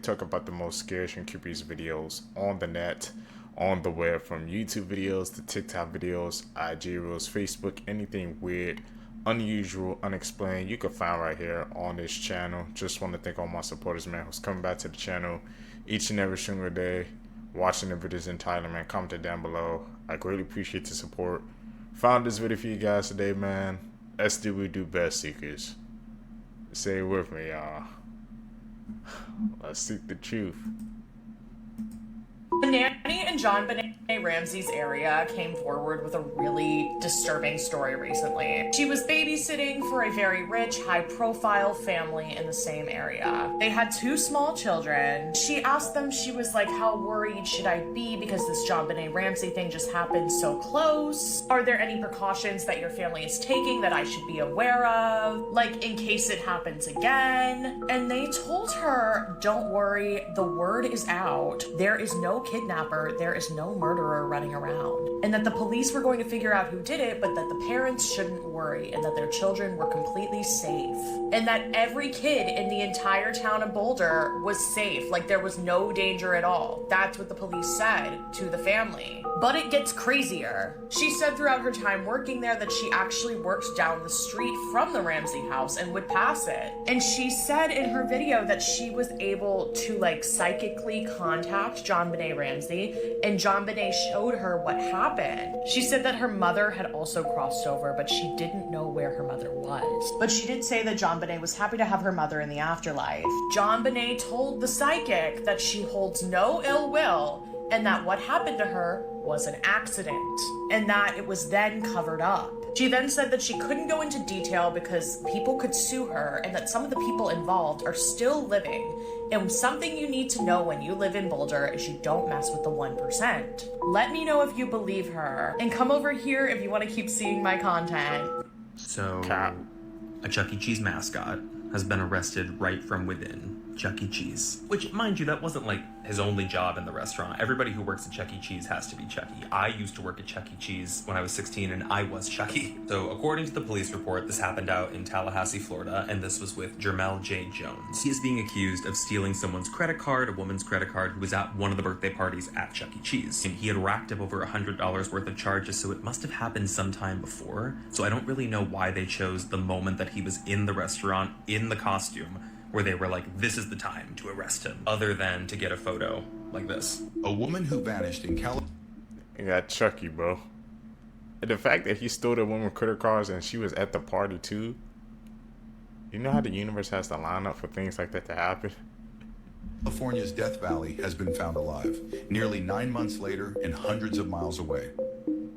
talk about the most scariest and creepiest videos on the net, on the web, from YouTube videos to TikTok videos, IG reels, Facebook, anything weird, unusual, unexplained, you can find right here on this channel. Just want to thank all my supporters, man, who's coming back to the channel each and every single day, watching the videos entirely, man. Comment down below. I greatly appreciate the support. Found this video for you guys today, man. Let's do what we do best, seekers. Say it with me, y'all. Let's seek the truth. The nanny in JonBenét Ramsey's area came forward with a really disturbing story recently. She was babysitting for a very rich, high-profile family in the same area. They had two small children. She asked them, she was like, how worried should I be because this JonBenét Ramsey thing just happened so close? Are there any precautions that your family is taking that I should be aware of? Like, in case it happens again? And they told her, don't worry, the word is out. There is no kidnapper, there is no murderer running around, and that the police were going to figure out who did it, but that the parents shouldn't worry, and that their children were completely safe, and that every kid in the entire town of Boulder was safe, like there was no danger at all. That's what the police said to the family. But it gets crazier. She said throughout her time working there that she actually worked down the street from the Ramsey house and would pass it. And she said in her video that she was able to like psychically contact JonBenét Ramsey, and JonBenét showed her what happened. She said that her mother had also crossed over, but she didn't know where her mother was. But she did say that JonBenét was happy to have her mother in the afterlife. JonBenét told the psychic that she holds no ill will, and that what happened to her was an accident, and that it was then covered up. She then said that she couldn't go into detail because people could sue her, and that some of the people involved are still living. And something you need to know when you live in Boulder is you don't mess with the 1%. Let me know if you believe her, and come over here if you want to keep seeing my content. So, a Chuck E. Cheese mascot has been arrested right from within Chuck E. Cheese. Which, mind you, that wasn't like his only job in the restaurant. Everybody who works at Chuck E. Cheese has to be Chucky. I used to work at Chuck E. Cheese when I was 16 and I was Chucky. So according to the police report, this happened out in Tallahassee, Florida, and this was with Jermel J. Jones. He is being accused of stealing someone's credit card, a woman's credit card, who was at one of the birthday parties at Chuck E. Cheese. And he had racked up over $100 worth of charges, so it must have happened sometime before. So I don't really know why they chose the moment that he was in the restaurant, in the costume, where they were like, this is the time to arrest him, other than to get a photo like this. A woman who vanished in California. You got Chucky, bro. And the fact that he stole the woman's credit cards and she was at the party too. You know how the universe has to line up for things like that to happen? California's Death Valley has been found alive, nearly 9 months later and hundreds of miles away.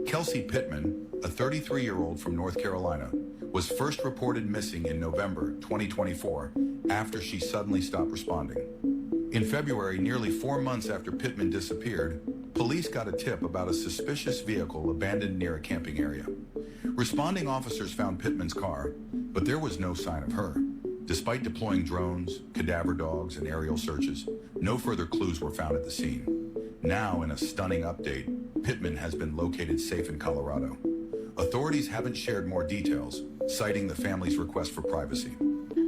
Kelsey Pittman, a 33-year-old from North Carolina, was first reported missing in November 2024 after she suddenly stopped responding. In February, nearly 4 months after Pittman disappeared, police got a tip about a suspicious vehicle abandoned near a camping area. Responding officers found Pittman's car, but there was no sign of her. Despite deploying drones, cadaver dogs, and aerial searches, no further clues were found at the scene. Now, in a stunning update, Pittman has been located safe in Colorado. Authorities haven't shared more details, citing the family's request for privacy.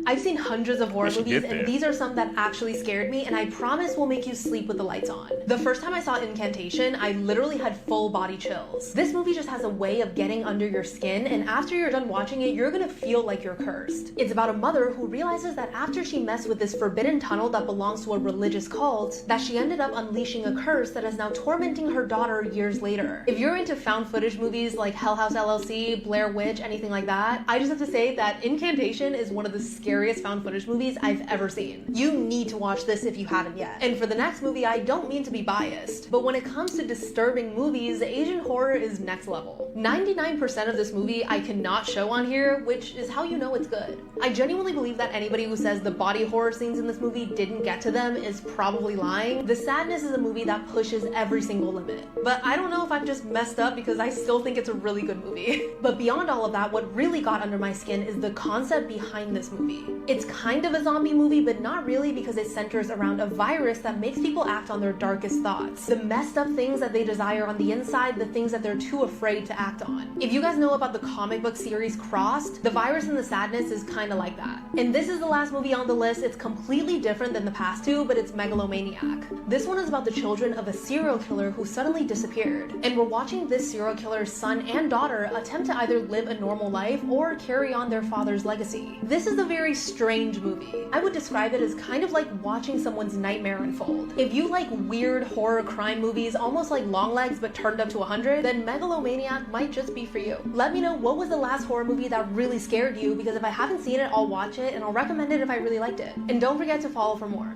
I've seen hundreds of horror movies, and these are some that actually scared me, and I promise will make you sleep with the lights on. The first time I saw Incantation, I literally had full body chills. This movie just has a way of getting under your skin, and after you're done watching it, you're gonna feel like you're cursed. It's about a mother who realizes that after she messed with this forbidden tunnel that belongs to a religious cult, that she ended up unleashing a curse that is now tormenting her daughter years later. If you're into found footage movies like Hell House LLC, Blair Witch, anything like that, I just have to say that Incantation is one of the scariest found footage movies I've ever seen. You need to watch this if you haven't yet. And for the next movie, I don't mean to be biased, but when it comes to disturbing movies, Asian horror is next level. 99% of this movie I cannot show on here, which is how you know it's good. I genuinely believe that anybody who says the body horror scenes in this movie didn't get to them is probably lying. The Sadness is a movie that pushes every single limit. But I don't know if I'm just messed up because I still think it's a really good movie. But beyond all of that, what really got under my skin is the concept behind this movie. It's kind of a zombie movie, but not really, because it centers around a virus that makes people act on their darkest thoughts. The messed up things that they desire on the inside, the things that they're too afraid to act on. If you guys know about the comic book series Crossed, the virus and the sadness is kind of like that. And this is the last movie on the list. It's completely different than the past two, but it's megalomaniac. This one is about the children of a serial killer who suddenly disappeared. And we're watching this serial killer's son and daughter attempt to either live a normal life or carry on their father's legacy. This is a very strange movie. I would describe it as kind of like watching someone's nightmare unfold. If you like weird horror crime movies, almost like Longlegs but turned up to 100, then Megalomaniac might just be for you. Let me know what was the last horror movie that really scared you, because if I haven't seen it, I'll watch it and I'll recommend it if I really liked it. And don't forget to follow for more.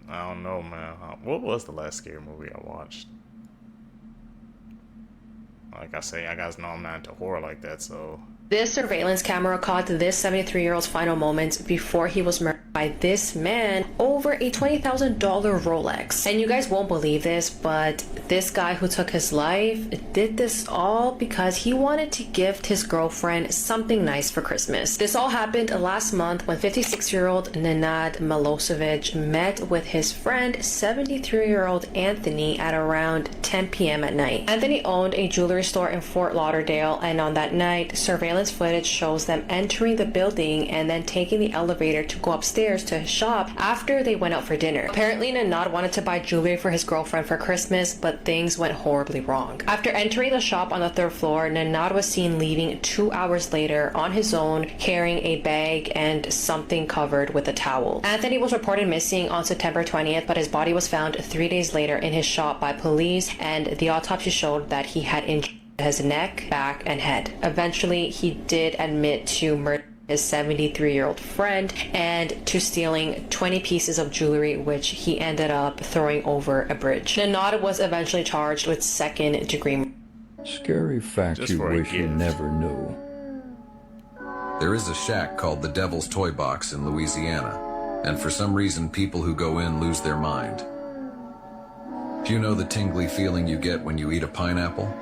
I don't know, man. What was the last scary movie I watched? Like I say, I guys know I'm not into horror like that, so... This surveillance camera caught this 73-year-old's final moments before he was murdered by this man over a $20,000 Rolex. And you guys won't believe this, but this guy who took his life did this all because he wanted to gift his girlfriend something nice for Christmas. This all happened last month when 56-year-old Nenad Milosevic met with his friend 73-year-old Anthony at around 10 p.m. at night. Anthony owned a jewelry store in Fort Lauderdale, and on that night, surveillance footage shows them entering the building and then taking the elevator to go upstairs to his shop after they went out for dinner. Apparently, Nenad wanted to buy jewelry for his girlfriend for Christmas, but things went horribly wrong. After entering the shop on the third floor, Nenad was seen leaving 2 hours later on his own, carrying a bag and something covered with a towel. Anthony was reported missing on September 20th, but his body was found 3 days later in his shop by police, and the autopsy showed that he had injured his neck, back, and head. Eventually, he did admit to murdering his 73-year-old friend and to stealing 20 pieces of jewelry, which he ended up throwing over a bridge. Nenad was eventually charged with second-degree murder. Scary fact you wish you never knew. There is a shack called the Devil's Toy Box in Louisiana, and for some reason people who go in lose their mind. Do you know the tingly feeling you get when you eat a pineapple?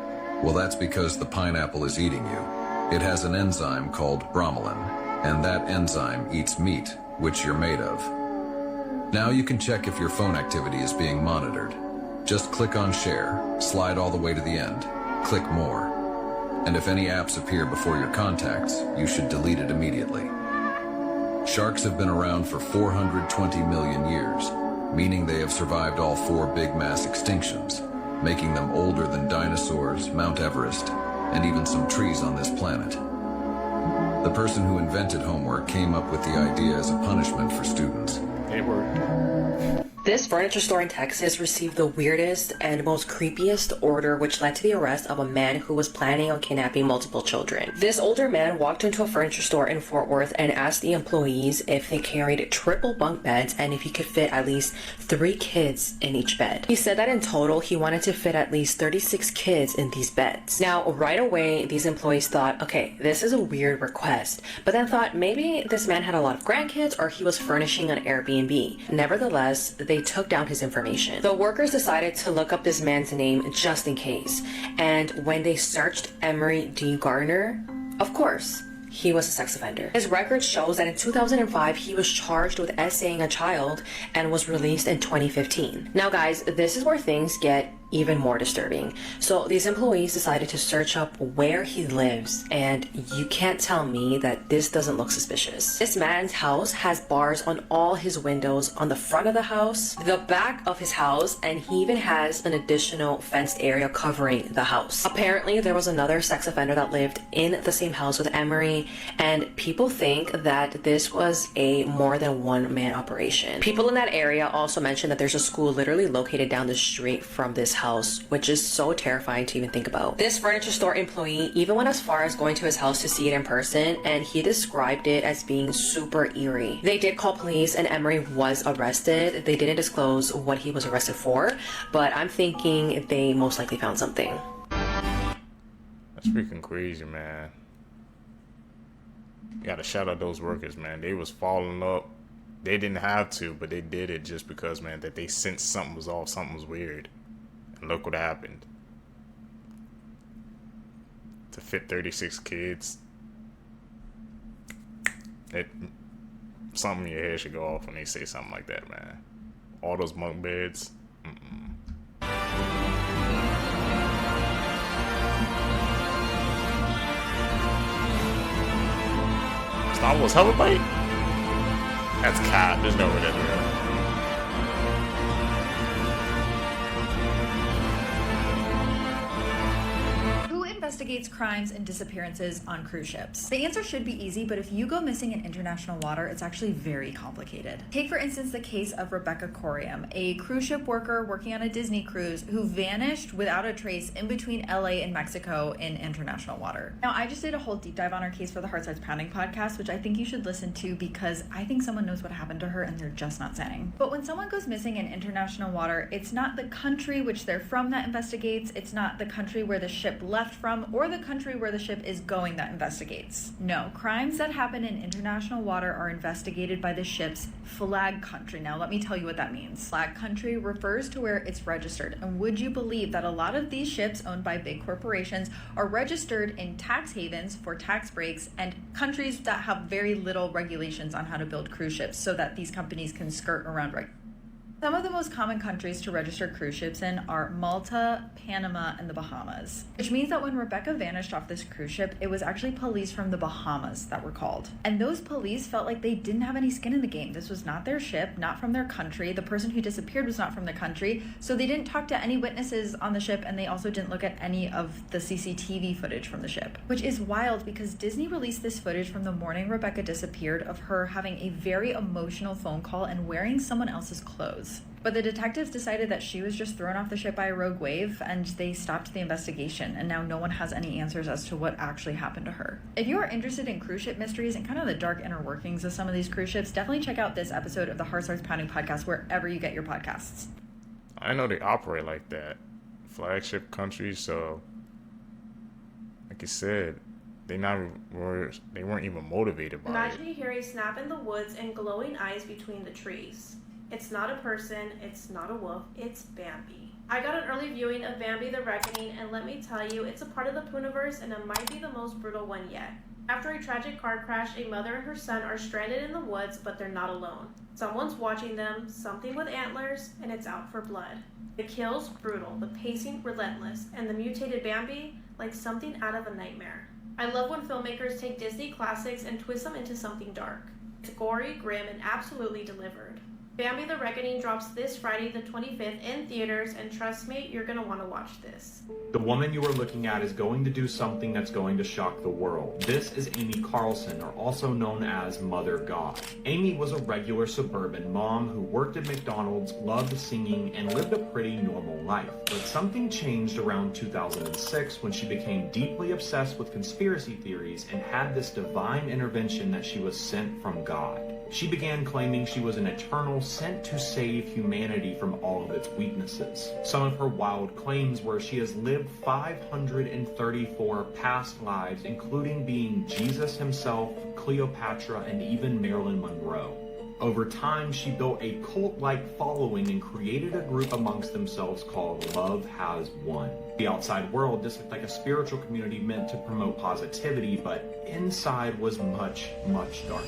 Well, that's because the pineapple is eating you. It has an enzyme called bromelain, and that enzyme eats meat, which you're made of. Now you can check if your phone activity is being monitored. Just click on share, slide all the way to the end, click more. And if any apps appear before your contacts, you should delete it immediately. Sharks have been around for 420 million years, meaning they have survived all 4 big mass extinctions, making them older than dinosaurs, Mount Everest, and even some trees on this planet. The person who invented homework came up with the idea as a punishment for students. They were... This furniture store in Texas received the weirdest and most creepiest order, which led to the arrest of a man who was planning on kidnapping multiple children. This older man walked into a furniture store in Fort Worth and asked the employees if they carried triple bunk beds and if he could fit at least 3 kids in each bed. He said that in total, he wanted to fit at least 36 kids in these beds. Now, right away, these employees thought, okay, this is a weird request, but then thought maybe this man had a lot of grandkids or he was furnishing an Airbnb. Nevertheless, they took down his information. The workers decided to look up this man's name just in case, and when they searched Emery D. Garner, of course, he was a sex offender. His record shows that in 2005, he was charged with essaying a child and was released in 2015. Now guys, this is where things get even more disturbing. So these employees decided to search up where he lives, and you can't tell me that this doesn't look suspicious. This man's house has bars on all his windows, on the front of the house, the back of his house, and he even has an additional fenced area covering the house. Apparently, there was another sex offender that lived in the same house with Emery, and people think that this was a more than one-man operation. People in that area also mentioned that there's a school literally located down the street from this house, which is so terrifying to even think about. This furniture store employee even went as far as going to his house to see it in person, and he described it as being super eerie. They did call police and Emery was arrested. They didn't disclose what he was arrested for, but I'm thinking they most likely found something. That's freaking crazy, man. You gotta shout out those workers, man. They was falling up. They didn't have to, but they did it just because, man, that they sensed something was off, something was weird. And look what happened. To fit 36 kids, something in your head should go off when they say something like that, man. All those bunk beds. Star Wars hover bite? That's cat. There's no way that's real. Investigates crimes and disappearances on cruise ships. The answer should be easy, but if you go missing in international water, it's actually very complicated. Take for instance the case of Rebecca Corium, a cruise ship worker working on a Disney cruise who vanished without a trace in between LA and Mexico in international water. Now, I just did a whole deep dive on her case for the Heart Starts Pounding podcast, which I think you should listen to because I think someone knows what happened to her and they're just not saying. But when someone goes missing in international water, it's not the country which they're from that investigates, it's not the country where the ship left from, or the country where the ship is going that investigates. No, crimes that happen in international water are investigated by the ship's flag country. Now, let me tell you what that means. Flag country refers to where it's registered. And would you believe that a lot of these ships owned by big corporations are registered in tax havens for tax breaks and countries that have very little regulations on how to build cruise ships so that these companies can skirt around regulations. Some of the most common countries to register cruise ships in are Malta, Panama, and the Bahamas. Which means that when Rebecca vanished off this cruise ship, it was actually police from the Bahamas that were called. And those police felt like they didn't have any skin in the game. This was not their ship, not from their country. The person who disappeared was not from the country. So they didn't talk to any witnesses on the ship, and they also didn't look at any of the CCTV footage from the ship. Which is wild because Disney released this footage from the morning Rebecca disappeared of her having a very emotional phone call and wearing someone else's clothes. But the detectives decided that she was just thrown off the ship by a rogue wave, and they stopped the investigation, and now no one has any answers as to what actually happened to her. If you are interested in cruise ship mysteries and kind of the dark inner workings of some of these cruise ships, definitely check out this episode of the Heart Starts Pounding podcast wherever you get your podcasts. I know they operate like that. Flagship countries, so like you said, they weren't even motivated by it. Imagine you hear a snap in the woods and glowing eyes between the trees. It's not a person, it's not a wolf, it's Bambi. I got an early viewing of Bambi the Reckoning, and let me tell you, it's a part of the Pooniverse and it might be the most brutal one yet. After a tragic car crash, a mother and her son are stranded in the woods, but they're not alone. Someone's watching them, something with antlers, and it's out for blood. The kills brutal, the pacing relentless, and the mutated Bambi like something out of a nightmare. I love when filmmakers take Disney classics and twist them into something dark. It's gory, grim, and absolutely delivered. Bambi the Reckoning drops this Friday the 25th in theaters, and trust me, you're going to want to watch this. The woman you are looking at is going to do something that's going to shock the world. This is Amy Carlson, or also known as Mother God. Amy was a regular suburban mom who worked at McDonald's, loved singing, and lived a pretty normal life. But something changed around 2006 when she became deeply obsessed with conspiracy theories and had this divine intervention that she was sent from God. She began claiming she was an eternal sent to save humanity from all of its weaknesses. Some of her wild claims were she has lived 534 past lives, including being Jesus himself, Cleopatra, and even Marilyn Monroe. Over time, she built a cult-like following and created a group amongst themselves called Love Has Won. The outside world, this looked like a spiritual community meant to promote positivity, but inside was much, much darker.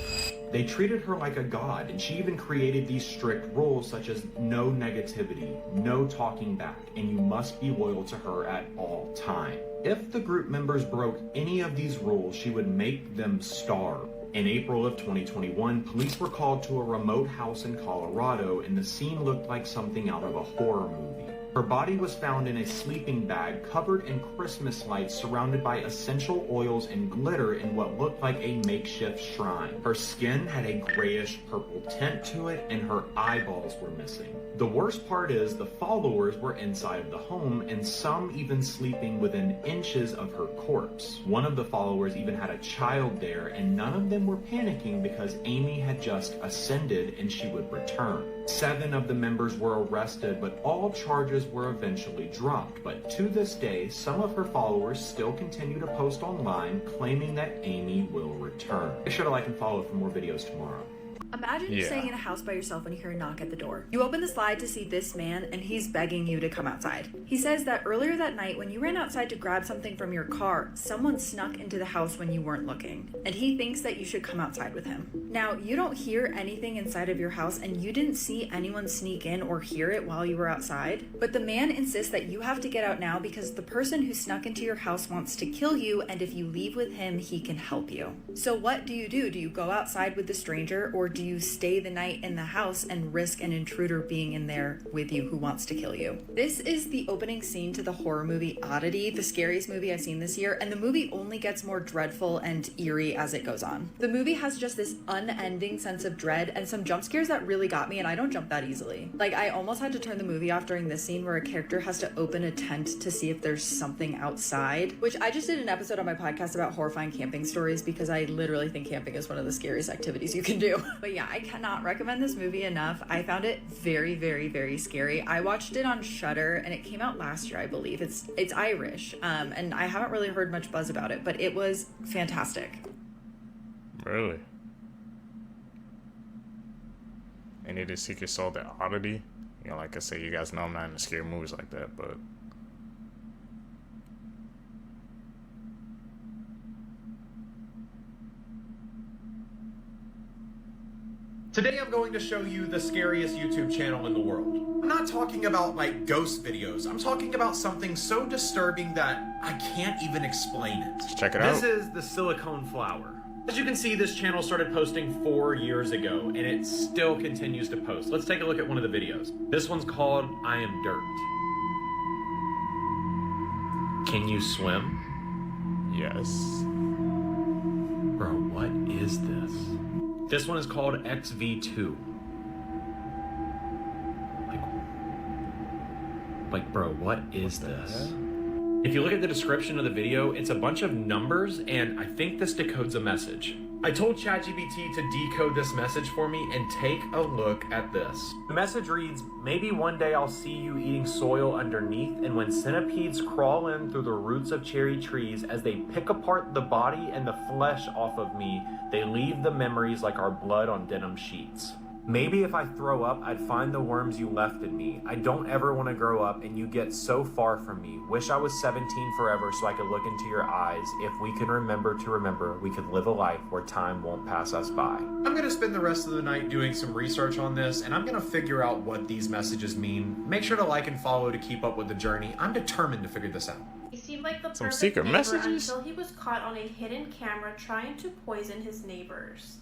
They treated her like a god, and she even created these strict rules such as no negativity, no talking back, and you must be loyal to her at all time. If the group members broke any of these rules, she would make them starve. In April of 2021, police were called to a remote house in Colorado, and the scene looked like something out of a horror movie. Her body was found in a sleeping bag covered in Christmas lights, surrounded by essential oils and glitter in what looked like a makeshift shrine. Her skin had a grayish purple tint to it, and her eyeballs were missing. The worst part is the followers were inside of the home, and some even sleeping within inches of her corpse. One of the followers even had a child there, and none of them were panicking because Amy had just ascended and she would return. 7 of the members were arrested, but all charges were eventually dropped. But to this day, some of her followers still continue to post online claiming that Amy will return. Be sure to like and follow for more videos tomorrow. Imagine you're staying in a house by yourself when you hear a knock at the door. You open the slide to see this man, and he's begging you to come outside. He says that earlier that night, when you ran outside to grab something from your car, someone snuck into the house when you weren't looking, and he thinks that you should come outside with him. Now, you don't hear anything inside of your house, and you didn't see anyone sneak in or hear it while you were outside, but the man insists that you have to get out now because the person who snuck into your house wants to kill you, and if you leave with him, he can help you. So what do? Do you go outside with the stranger, or do you stay the night in the house and risk an intruder being in there with you who wants to kill you? This is the opening scene to the horror movie Oddity, the scariest movie I've seen this year, and the movie only gets more dreadful and eerie as it goes on. The movie has just this unending sense of dread and some jump scares that really got me, and I don't jump that easily. Like, I almost had to turn the movie off during this scene where a character has to open a tent to see if there's something outside, which I just did an episode on my podcast about horrifying camping stories because I literally think camping is one of the scariest activities you can do. But yeah, I cannot recommend this movie enough. I found it very, very, very scary. I watched it on Shudder, and it came out last year, I believe. It's Irish, and I haven't really heard much buzz about it, but it was fantastic. Really? Any of the secret soul, the Oddity? You know, like I say, you guys know I'm not into scary movies like that, but today I'm going to show you the scariest YouTube channel in the world. I'm not talking about like ghost videos. I'm talking about something so disturbing that I can't even explain it. Let's check it out. This is the silicone flower. As you can see, this channel started posting 4 years ago, and it still continues to post. Let's take a look at one of the videos. This one's called I Am Dirt. Can you swim? Yes. Bro, what is this? This one is called XV2. Like, bro, what is this? If you look at the description of the video, it's a bunch of numbers, and I think this decodes a message. I told ChatGPT to decode this message for me, and take a look at this. The message reads, maybe one day I'll see you eating soil underneath, and when centipedes crawl in through the roots of cherry trees, as they pick apart the body and the flesh off of me, they leave the memories like our blood on denim sheets. Maybe if I throw up, I'd find the worms you left in me. I don't ever want to grow up and you get so far from me. Wish I was 17 forever so I could look into your eyes. If we can remember to remember, we could live a life where time won't pass us by. I'm going to spend the rest of the night doing some research on this, and I'm going to figure out what these messages mean. Make sure to like and follow to keep up with the journey. I'm determined to figure this out. He seemed like the Some perfect secret neighbor messages? until he was caught on a hidden camera trying to poison his neighbors.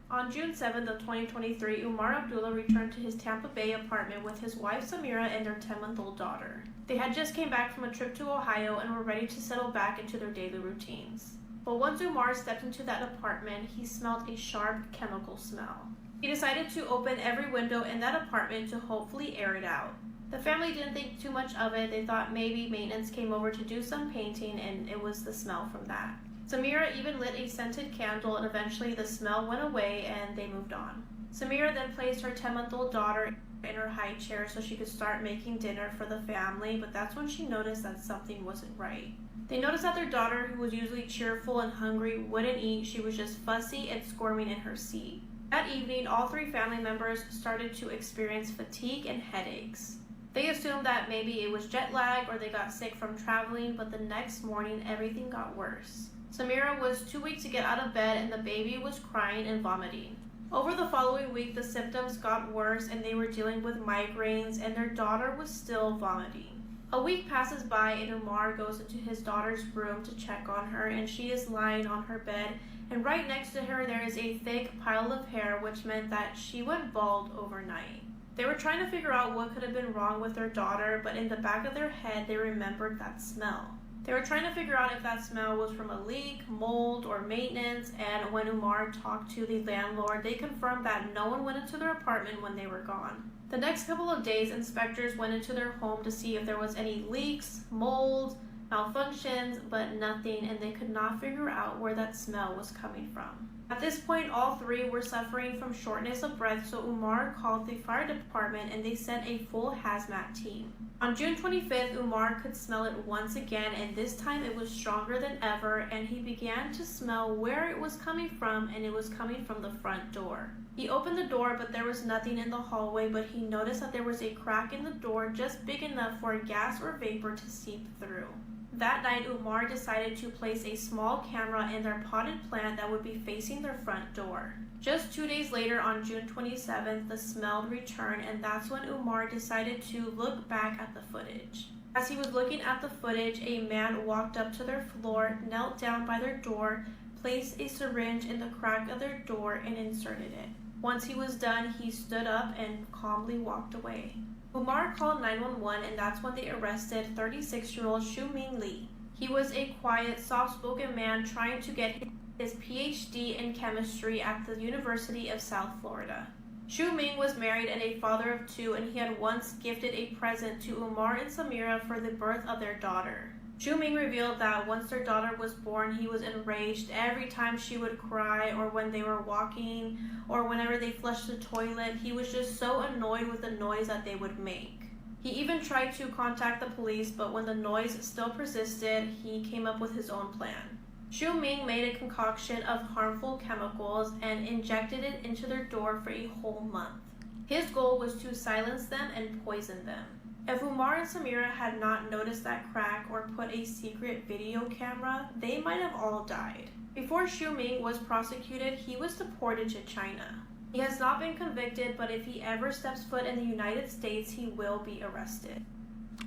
On June 7th of 2023, Umar Abdullah returned to his Tampa Bay apartment with his wife Samira and their 10-month-old daughter. They had just came back from a trip to Ohio and were ready to settle back into their daily routines. But once Umar stepped into that apartment, he smelled a sharp chemical smell. He decided to open every window in that apartment to hopefully air it out. The family didn't think too much of it. They thought maybe maintenance came over to do some painting and it was the smell from that. Samira even lit a scented candle and eventually the smell went away and they moved on. Samira then placed her 10-month-old daughter in her high chair so she could start making dinner for the family, but that's when she noticed that something wasn't right. They noticed that their daughter, who was usually cheerful and hungry, wouldn't eat. She was just fussy and squirming in her seat. That evening, all three family members started to experience fatigue and headaches. They assumed that maybe it was jet lag or they got sick from traveling, but the next morning everything got worse. Samira was too weak to get out of bed and the baby was crying and vomiting. Over the following week, the symptoms got worse and they were dealing with migraines and their daughter was still vomiting. A week passes by and Umar goes into his daughter's room to check on her and she is lying on her bed and right next to her there is a thick pile of hair, which meant that she went bald overnight. They were trying to figure out what could have been wrong with their daughter, but in the back of their head they remembered that smell. They were trying to figure out if that smell was from a leak, mold, or maintenance, and when Umar talked to the landlord, they confirmed that no one went into their apartment when they were gone. The next couple of days, inspectors went into their home to see if there was any leaks, mold, malfunctions, but nothing, and they could not figure out where that smell was coming from. At this point, all three were suffering from shortness of breath, so Umar called the fire department and they sent a full hazmat team. On June 25th, Umar could smell it once again, and this time it was stronger than ever, and he began to smell where it was coming from, and it was coming from the front door. He opened the door, but there was nothing in the hallway, but he noticed that there was a crack in the door just big enough for gas or vapor to seep through. That night, Umar decided to place a small camera in their potted plant that would be facing their front door. Just 2 days later, on June 27th, the smell returned, and that's when Umar decided to look back at the footage. As he was looking at the footage, a man walked up to their floor, knelt down by their door, placed a syringe in the crack of their door, and inserted it. Once he was done, he stood up and calmly walked away. Umar called 911, and that's when they arrested 36-year-old Xiuming Li. He was a quiet, soft-spoken man trying to get his PhD in chemistry at the University of South Florida. Xiuming was married and a father of two, and he had once gifted a present to Umar and Samira for the birth of their daughter. Xiuming revealed that once their daughter was born, he was enraged every time she would cry, or when they were walking, or whenever they flushed the toilet. He was just so annoyed with the noise that they would make. He even tried to contact the police, but when the noise still persisted, he came up with his own plan. Xiuming made a concoction of harmful chemicals and injected it into their door for a whole month. His goal was to silence them and poison them. If Umar and Samira had not noticed that crack or put a secret video camera, they might have all died. Before Xiuming was prosecuted, he was deported to China. He has not been convicted, but if he ever steps foot in the United States, he will be arrested.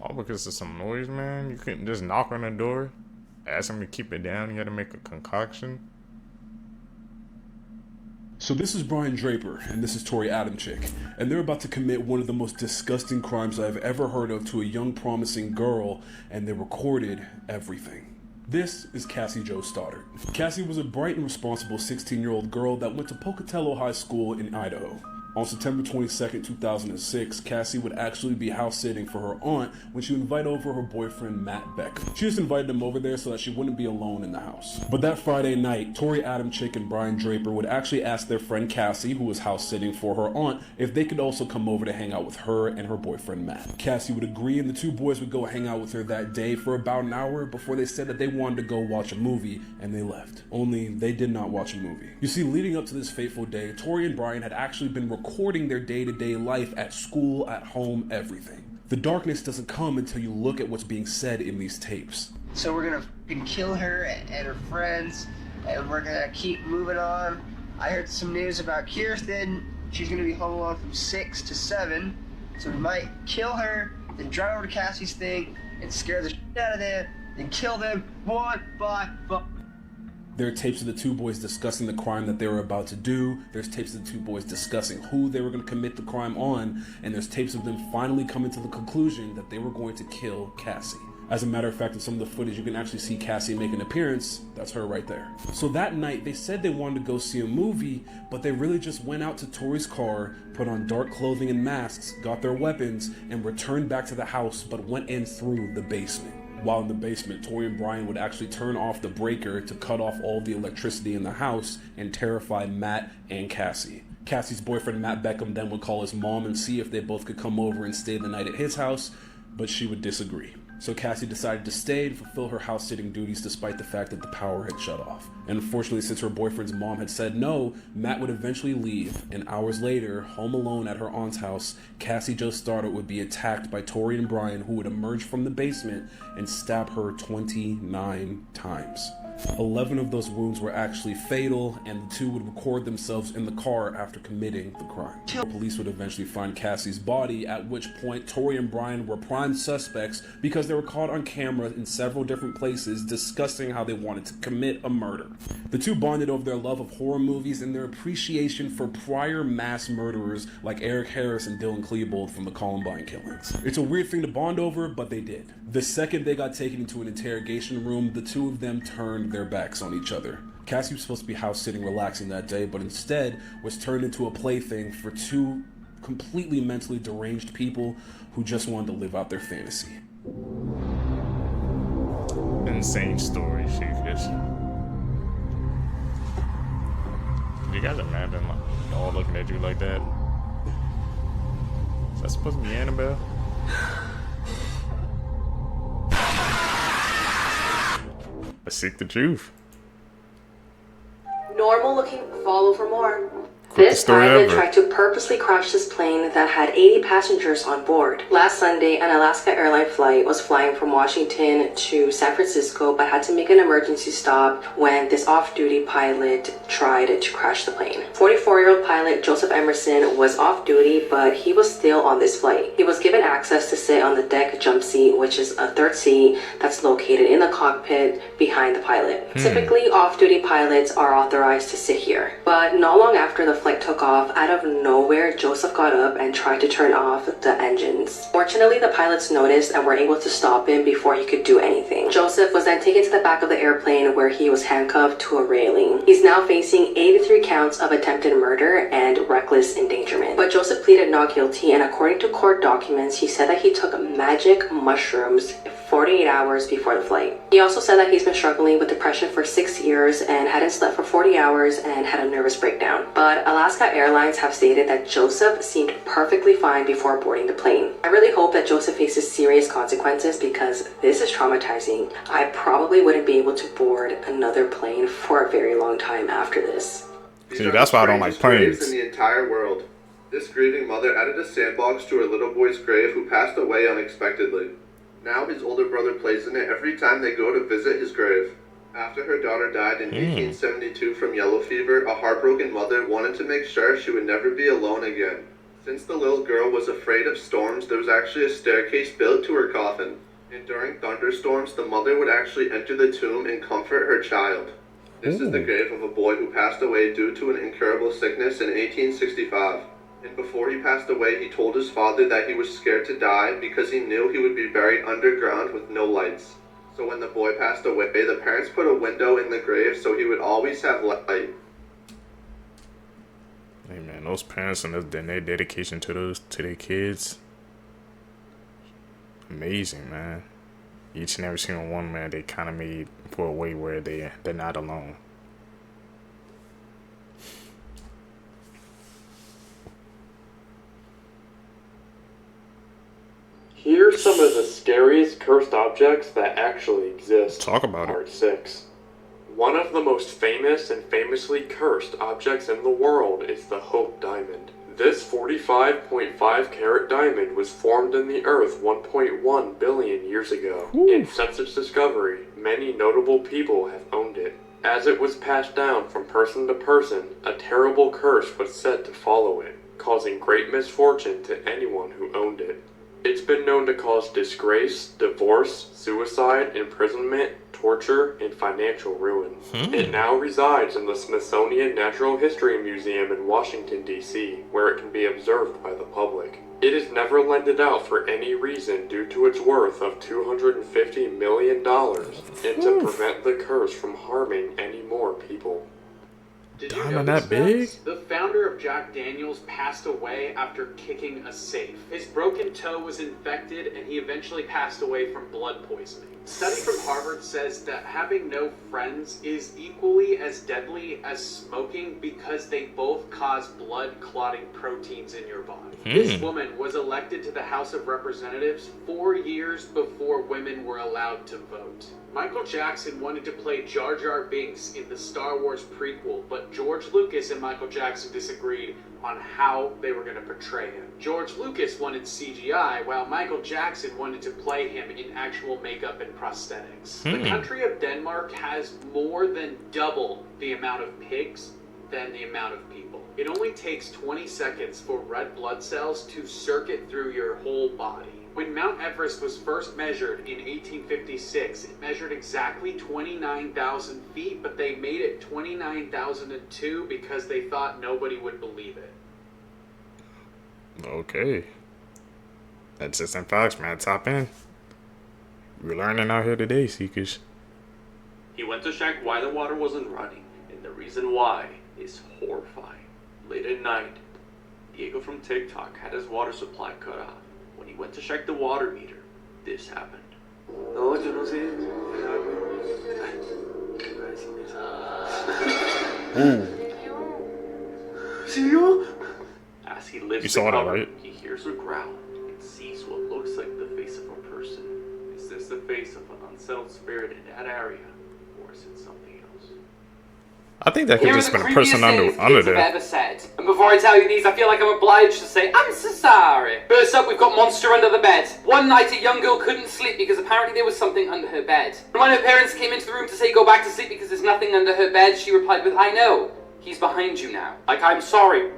All because of some noise, man? You couldn't just knock on the door, ask him to keep it down, you had to make a concoction? So this is Brian Draper, and this is Tori Adamczyk, and they're about to commit one of the most disgusting crimes I've ever heard of to a young promising girl, and they recorded everything. This is Cassie Jo Stoddard. Cassie was a bright and responsible 16-year-old girl that went to Pocatello High School in Idaho. On September 22nd, 2006, Cassie would actually be house-sitting for her aunt when she would invite over her boyfriend, Matt Beckham. She just invited him over there so that she wouldn't be alone in the house. But that Friday night, Tori Adamczyk and Brian Draper would actually ask their friend Cassie, who was house-sitting for her aunt, if they could also come over to hang out with her and her boyfriend, Matt. Cassie would agree, and the two boys would go hang out with her that day for about an hour before they said that they wanted to go watch a movie, and they left. Only, they did not watch a movie. You see, leading up to this fateful day, Tori and Brian had actually been recording their day-to-day life at school, at home, everything. The darkness doesn't come until you look at what's being said in these tapes. So we're gonna fucking kill her and her friends, and we're gonna keep moving on. I heard some news about Kirsten. She's gonna be home alone from 6 to 7, so we might kill her, then drive over to Cassie's thing and scare the shit out of them, then kill them one by one. There are tapes of the two boys discussing the crime that they were about to do. There's tapes of the two boys discussing who they were going to commit the crime on. And there's tapes of them finally coming to the conclusion that they were going to kill Cassie. As a matter of fact, in some of the footage, you can actually see Cassie make an appearance. That's her right there. So that night, they said they wanted to go see a movie, but they really just went out to Tori's car, put on dark clothing and masks, got their weapons, and returned back to the house, but went in through the basement. While in the basement, Tori and Brian would actually turn off the breaker to cut off all the electricity in the house and terrify Matt and Cassie. Cassie's boyfriend, Matt Beckham, then would call his mom and see if they both could come over and stay the night at his house, but she would disagree. So Cassie decided to stay and fulfill her house-sitting duties despite the fact that the power had shut off. And unfortunately, since her boyfriend's mom had said no, Matt would eventually leave, and hours later, home alone at her aunt's house, Cassie Jo Stoddard would be attacked by Tori and Brian, who would emerge from the basement and stab her 29 times. 11 of those wounds were actually fatal, and the two would record themselves in the car after committing the crime. Police would eventually find Cassie's body, at which point Tori and Brian were prime suspects because they were caught on camera in several different places discussing how they wanted to commit a murder. The two bonded over their love of horror movies and their appreciation for prior mass murderers like Eric Harris and Dylan Klebold from the Columbine killings. It's a weird thing to bond over, but they did. The second they got taken into an interrogation room, the two of them turned their backs on each other. Cassie was supposed to be house-sitting relaxing that day, but instead was turned into a plaything for two completely mentally deranged people who just wanted to live out their fantasy. insane story, Seekers. Can you guys imagine like all looking at you like that? Is that supposed to be Annabelle? But seek the truth. Normal looking, follow for more. This pilot tried to purposely crash this plane that had 80 passengers on board. Last Sunday, an Alaska airline flight was flying from Washington to San Francisco but had to make an emergency stop when this off-duty pilot tried to crash the plane. 44-year-old pilot Joseph Emerson was off-duty, but he was still on this flight. He was given access to sit on the deck jump seat, which is a third seat that's located in the cockpit behind the pilot. Typically, off-duty pilots are authorized to sit here, but not long after the flight took off, out of nowhere, Joseph got up and tried to turn off the engines. Fortunately, the pilots noticed and were able to stop him before he could do anything. Joseph was then taken to the back of the airplane where he was handcuffed to a railing. He's now facing 83 counts of attempted murder and reckless endangerment. But Joseph pleaded not guilty, and according to court documents, he said that he took magic mushrooms 48 hours before the flight. He also said that he's been struggling with depression for 6 years and hadn't slept for 40 hours and had a nervous breakdown. But Alaska Airlines have stated that Joseph seemed perfectly fine before boarding the plane. I really hope that Joseph faces serious consequences because this is traumatizing. I probably wouldn't be able to board another plane for a very long time after this. See, that's why I don't like planes. In the entire world. This grieving mother added a sandbox to her little boy's grave who passed away unexpectedly. Now his older brother plays in it every time they go to visit his grave. After her daughter died in 1872 from yellow fever, a heartbroken mother wanted to make sure she would never be alone again. Since the little girl was afraid of storms, there was actually a staircase built to her coffin. And during thunderstorms, the mother would actually enter the tomb and comfort her child. This is the grave of a boy who passed away due to an incurable sickness in 1865. And before he passed away, he told his father that he was scared to die because he knew he would be buried underground with no lights. So when the boy passed away, the parents put a window in the grave so he would always have light. Hey man, those parents and their dedication to their kids, amazing, man. Each and every single one, man, they kind of made for a way where they're not alone. Here's some of the scariest cursed objects that actually exist. Talk about Part 6. One of the most famous and famously cursed objects in the world is the Hope Diamond. This 45.5 carat diamond was formed in the earth 1.1 billion years ago. And since its discovery, many notable people have owned it. As it was passed down from person to person, a terrible curse was said to follow it, causing great misfortune to anyone who owned it. It's been known to cause disgrace, divorce, suicide, imprisonment, torture, and financial ruin. It now resides in the Smithsonian Natural History Museum in Washington, D.C., where it can be observed by the public. It is never lended out for any reason due to its worth of $250 million and to prevent the curse from harming any more people. Did you know that big? The founder of Jack Daniels passed away after kicking a safe. His broken toe was infected and he eventually passed away from blood poisoning. A study from Harvard says that having no friends is equally as deadly as smoking because they both cause blood clotting proteins in your body. This woman was elected to the House of Representatives 4 years before women were allowed to vote. Michael Jackson wanted to play Jar Jar Binks in the Star Wars prequel, but George Lucas and Michael Jackson disagreed on how they were going to portray him. George Lucas wanted CGI, while Michael Jackson wanted to play him in actual makeup and prosthetics. The country of Denmark has more than double the amount of pigs than the amount of people. It only takes 20 seconds for red blood cells to circuit through your whole body. When Mount Everest was first measured in 1856, it measured exactly 29,000 feet, but they made it 29,002 because they thought nobody would believe it. Okay. That's just some facts, man. Top in. We're learning out here today, Seekers. He went to check why the water wasn't running, and the reason why is horrifying. Late at night, Diego from TikTok had his water supply cut off. When he went to check the water meter, this happened. No, yo no sé. Ooh. As he lifts You saw the that, cover, right? he hears a growl and sees what looks like the face of a person. Is this the face of an unsettled spirit in that area, or is it something else? I think that could Here just are been the a person creepiest under things kids have there. ever said. And before I tell you these, I feel like I'm obliged to say, I'm so sorry. First up, we've got monster under the bed. One night, a young girl couldn't sleep because apparently there was something under her bed. And when her parents came into the room to say go back to sleep because there's nothing under her bed, she replied with, I know. He's behind you now. Like, I'm sorry.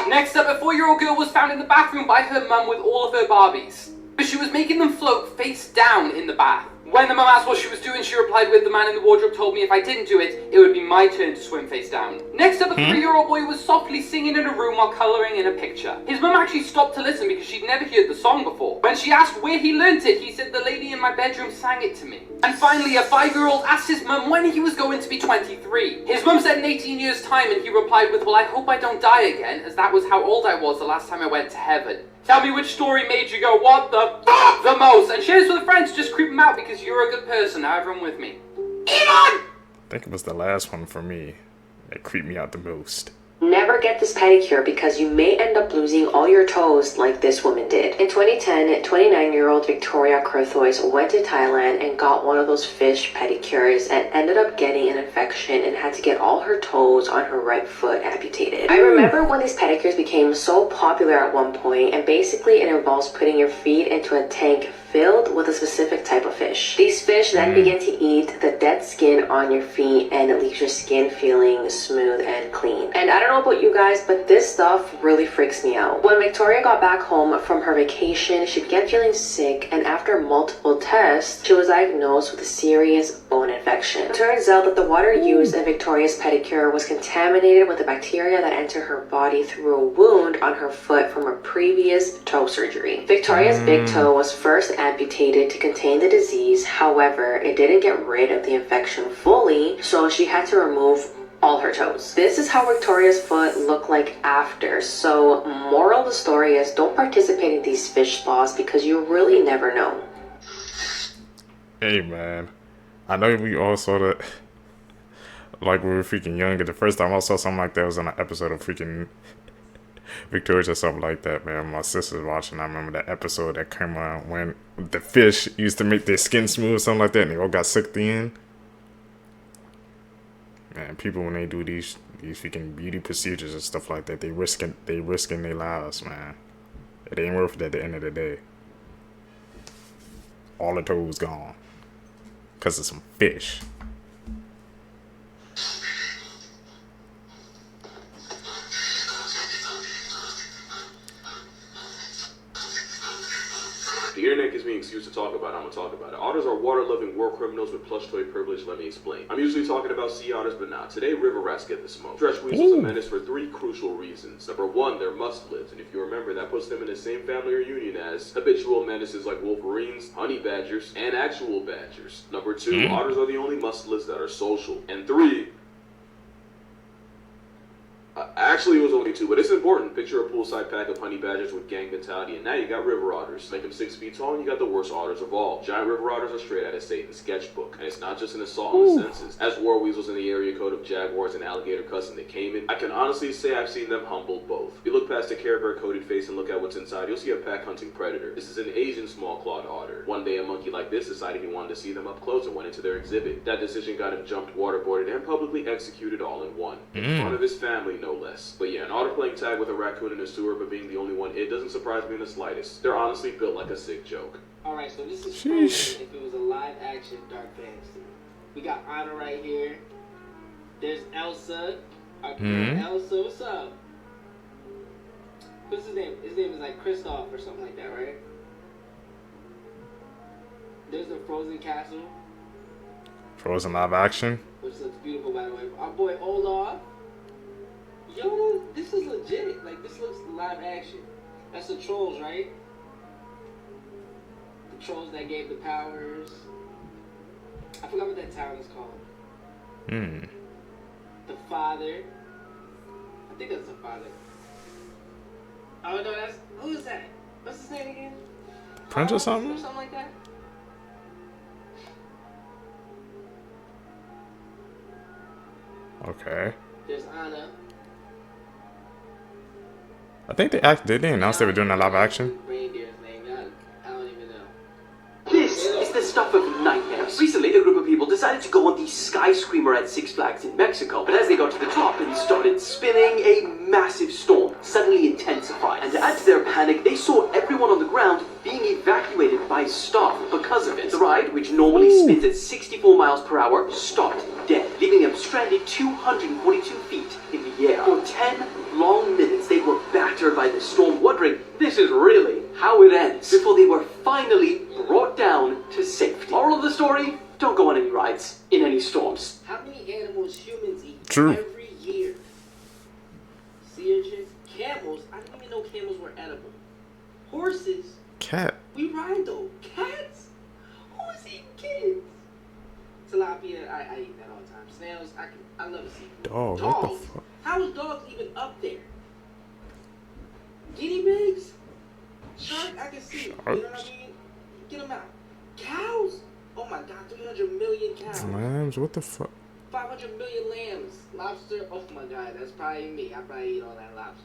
Next up, a 4-year-old girl was found in the bathroom by her mum with all of her Barbies. But she was making them float face down in the bath. When the mum asked what she was doing, she replied with, the man in the wardrobe told me if I didn't do it, it would be my turn to swim face down. Next up, a 3-year-old boy was softly singing in a room while colouring in a picture. His mum actually stopped to listen because she'd never heard the song before. When she asked where he learnt it, he said the lady in my bedroom sang it to me. And finally, a 5-year-old asked his mum when he was going to be 23. His mum said in 18 years' time, and he replied with, well, I hope I don't die again, as that was how old I was the last time I went to heaven. Tell me which story made you go, what the fuck the most? And share this with friends, just creep them out because you're a good person. Now everyone with me. I think it was the last one for me that creeped me out the most. Never get this pedicure because you may end up losing all your toes like this woman did. In 2010, 29-year-old Victoria Curthoys went to Thailand and got one of those fish pedicures and ended up getting an infection and had to get all her toes on her right foot amputated. I remember when these pedicures became so popular at one point, and basically it involves putting your feet into a tank filled with a specific type of fish. These fish then begin to eat the dead skin on your feet and it leaves your skin feeling smooth and clean. And I don't know about you guys, but this stuff really freaks me out. When Victoria got back home from her vacation, she began feeling sick, and after multiple tests, she was diagnosed with a serious bone infection. It turns out that the water used in Victoria's pedicure was contaminated with the bacteria that entered her body through a wound on her foot from a previous toe surgery. Victoria's big toe was first amputated to contain the disease. However, it didn't get rid of the infection fully, so she had to remove all her toes. This is how Victoria's foot looked like after. So moral of the story is don't participate in these fish spas because you really never know. Hey man, I know we all saw that like we were freaking younger. The first time I saw something like that was on an episode of freaking Victorious or something like that, man. My sister's watching. I remember that episode that came on when the fish used to make their skin smooth or something like that, and they all got sucked in. Man, people when they do these freaking beauty procedures and stuff like that, they risking their lives, man. It ain't worth it at the end of the day. All the toes gone. Cause of some fish. The internet gives me an excuse to talk about it, I'm gonna talk about it. Otters are water-loving war criminals with plush toy privilege, let me explain. I'm usually talking about sea otters, but nah, today river rats get the smoke. Stretch weasels are a menace for 3 crucial reasons. Number 1, they're must-lives, and if you remember, that puts them in the same family reunion as habitual menaces like wolverines, honey badgers, and actual badgers. Number 2, otters are the only must-lives that are social. And 3, actually, it was only 2, but it's important. Picture a poolside pack of honey badgers with gang mentality, and now you got river otters. Make them 6 feet tall, and you got the worst otters of all. Giant river otters are straight out of Satan's sketchbook, and it's not just an assault on the senses. As war weasels in the area code of jaguars and alligator cousin that came in, I can honestly say I've seen them humble both. If you look past the Care Bear coated face and look at what's inside, you'll see a pack hunting predator. This is an Asian small clawed otter. One day, a monkey like this decided he wanted to see them up close and went into their exhibit. That decision got him jumped, waterboarded, and publicly executed all in one. In front of his family, no less. But yeah, an otter playing tag with a raccoon in a sewer but being the only one, it doesn't surprise me in the slightest. They're honestly built like a sick joke. Alright, so this is frozen if it was a live action Dark Fantasy. We got Anna right here. There's Elsa. Our girl Elsa, what's up? What's his name? His name is like Kristoff or something like that, right? There's the Frozen Castle. Frozen live action. Which looks beautiful, by the way. Our boy Olaf. Yo, this is legit. Like, this looks live action. That's the trolls, right? The trolls that gave the powers. I forgot what that town is called. The father. I think that's the father. Oh, no, that's... Who is that? What's his name again? Prince or something? Or something like that? Okay. There's Anna. I think did they announce they were doing a live action? Reindeer's name. I don't even know. This is the stuff of nightmares. Recently, a group of people decided to go on the skyscraper at Six Flags in Mexico. But as they got to the top and started spinning, a massive storm suddenly intensified. And to add to their panic, they saw everyone on the ground being evacuated by staff because of it. The ride, which normally spins at 64 miles per hour, stopped dead, leaving them stranded 242 feet in the air. For 10 long minutes, they were battered by the storm, wondering, this is really how it ends, before they were finally brought down to safety. Moral of the story, don't go on any rides in any storms. How many animals humans eat True. every year? Sea urchins? Camels? I didn't even know camels were edible. Horses? Cat. We ride though. Cats? Who's eating kids? Tilapia, I eat that all the time. Snails, I love to see. Dog, Dogs? what the fuck? How is dogs even up there? Guinea pigs? Shark, I can see. You know what I mean? Get them out. Cows? Oh my god, 300 million cows. Lambs, what the fuck? 500 million lambs. Lobster, oh my god, that's probably me. I probably eat all that lobster.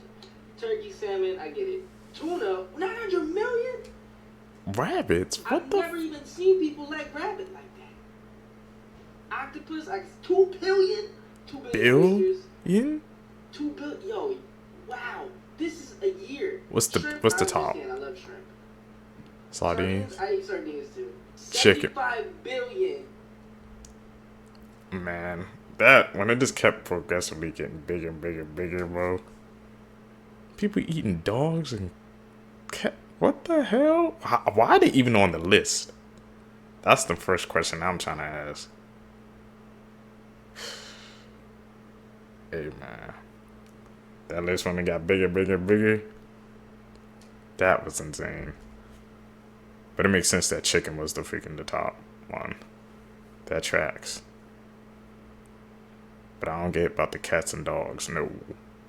Turkey, salmon, I get it. Tuna, 900 million? Rabbits? What I've never even seen people like rabbit like that. Octopus, 2 billion? 2 billion oysters. Billion? 2 billion, yo, wow. This is a year. What's the Shrimp, top? I love shrimp. Sardines? I eat sardines too. Chicken. 75 billion. Man, that when it just kept progressively getting bigger and bigger and bigger, bro. People eating dogs and cat. What the hell? Why are they even on the list? That's the first question I'm trying to ask. Hey man, that list when it got bigger, bigger, bigger. That was insane. But it makes sense that chicken was the top one. That tracks. But I don't get about the cats and dogs, no.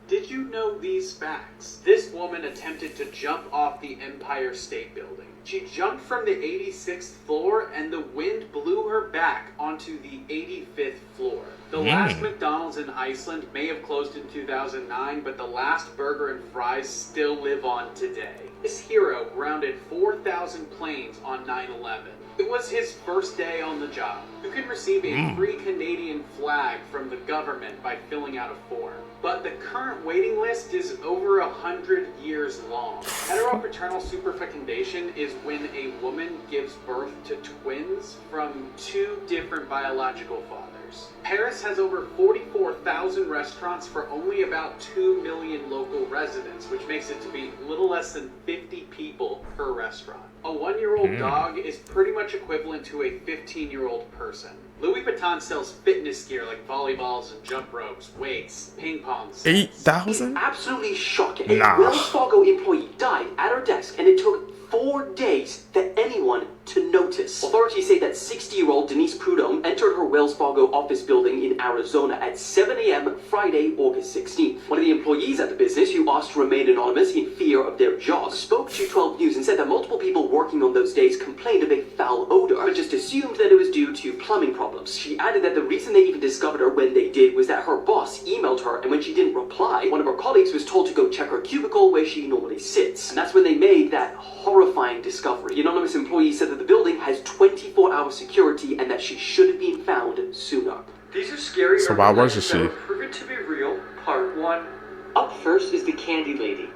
Did you know these facts? This woman attempted to jump off the Empire State Building. She jumped from the 86th floor and the wind blew her back onto the 85th floor. The last McDonald's in Iceland may have closed in 2009, but the last burger and fries still live on today. This hero grounded 4,000 planes on 9/11. It was his first day on the job. You can receive a free Canadian flag from the government by filling out a form. But the current waiting list is over 100 years long. Heteropaternal superfecundation is when a woman gives birth to twins from 2 different biological fathers. Paris has over 44,000 restaurants for only about 2 million local residents, which makes it to be little less than 50 people per restaurant. A 1-year-old dog is pretty much equivalent to a 15-year-old person. Louis Vuitton sells fitness gear like volleyballs and jump ropes, weights, ping pong sets. 8,000? Absolutely shocking. A Wells Fargo employee died at her desk, and it took 4 days for anyone to notice. Authorities say that 60-year-old Denise Prudhomme entered her Wells Fargo office building in Arizona at 7 a.m. Friday, August 16th. One of the employees at the business, who asked to remain anonymous in fear of their jobs, spoke to 12 News and said that multiple people working on those days complained of a foul odor, but just assumed that it was due to plumbing problems. She added that the reason they even discovered her when they did was that her boss emailed her, and when she didn't reply, one of her colleagues was told to go check her cubicle where she normally sits. And that's when they made that horrifying discovery. The anonymous employee said that the building has 24-hour security and that she should have been found sooner. These are scary. So why wasn't she? Proven to be real. Part 1. Up first is the Candy Lady.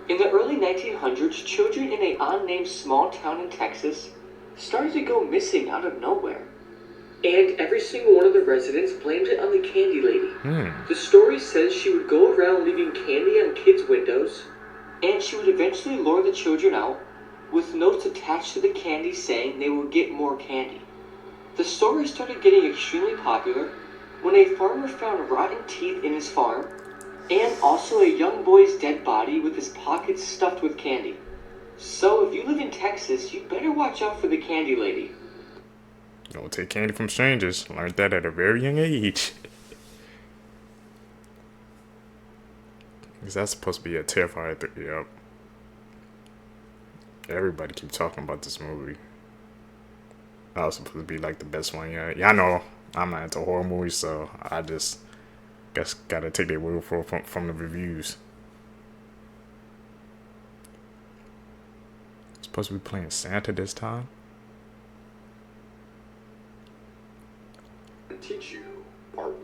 In the early 1900s, children in an unnamed small town in Texas started to go missing out of nowhere. And every single one of the residents blamed it on the Candy Lady. The story says she would go around leaving candy on kids' windows, and she would eventually lure the children out with notes attached to the candy saying they would get more candy. The story started getting extremely popular when a farmer found rotten teeth in his farm, and also a young boy's dead body with his pockets stuffed with candy. So if you live in Texas, you better watch out for the Candy Lady. Don't take candy from strangers. Learned that at a very young age. Because that's supposed to be a terrifying thing. Yep. Everybody keep talking about this movie. That was supposed to be like the best one yet. Yeah, I know I'm not into horror movies, so I just Guess gotta take their word for from the reviews. Supposed to be playing Santa this time. Teach you, Part 1.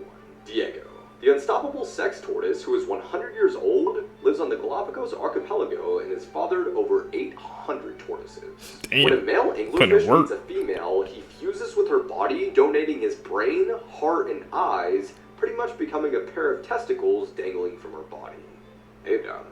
Diego, the unstoppable sex tortoise who is 100 years old, lives on the Galapagos archipelago and has fathered over 800 tortoises. Damn. When a male anglerfish meets a female, he fuses with her body, donating his brain, heart, and eyes, pretty much becoming a pair of testicles dangling from her body. Hey, darling,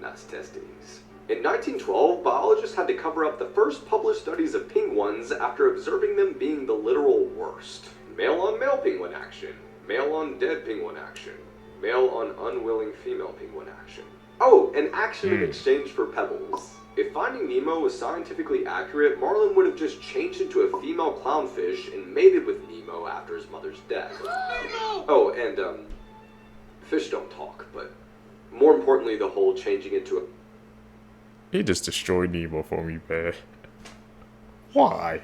nice testes. In 1912, biologists had to cover up the first published studies of penguins after observing them being the literal worst. Male on male penguin action, male on dead penguin action, male on unwilling female penguin action. Oh, and action in exchange for pebbles. If Finding Nemo was scientifically accurate, Marlin would have just changed into a female clownfish and mated with Nemo after his mother's death. Oh, and fish don't talk, but more importantly, the whole changing into a... He just destroyed Nemo for me, man. Why?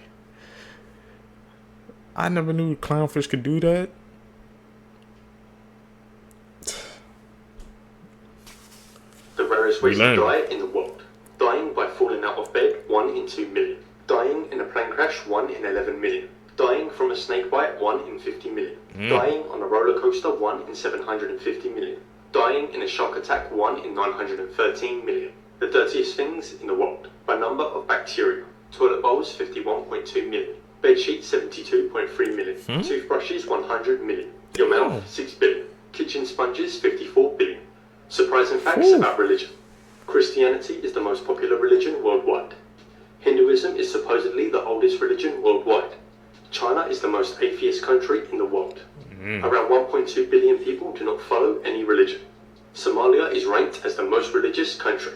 I never knew clownfish could do that. The rarest ways to die in the world. Dying by falling out of bed, 1 in 2 million. Dying in a plane crash, 1 in 11 million. Dying from a snake bite, 1 in 50 million. Dying on a roller coaster, 1 in 750 million. Dying in a shark attack, 1 in 913 million. The dirtiest things in the world. By number of bacteria. Toilet bowls, 51.2 million. Bed sheets, 72.3 million. Toothbrushes, 100 million. Your mouth, 6 billion. Kitchen sponges, 54 billion. Surprising facts about religion. Christianity is the most popular religion worldwide. Hinduism is supposedly the oldest religion worldwide. China is the most atheist country in the world. Around 1.2 billion people do not follow any religion. Somalia is ranked as the most religious country.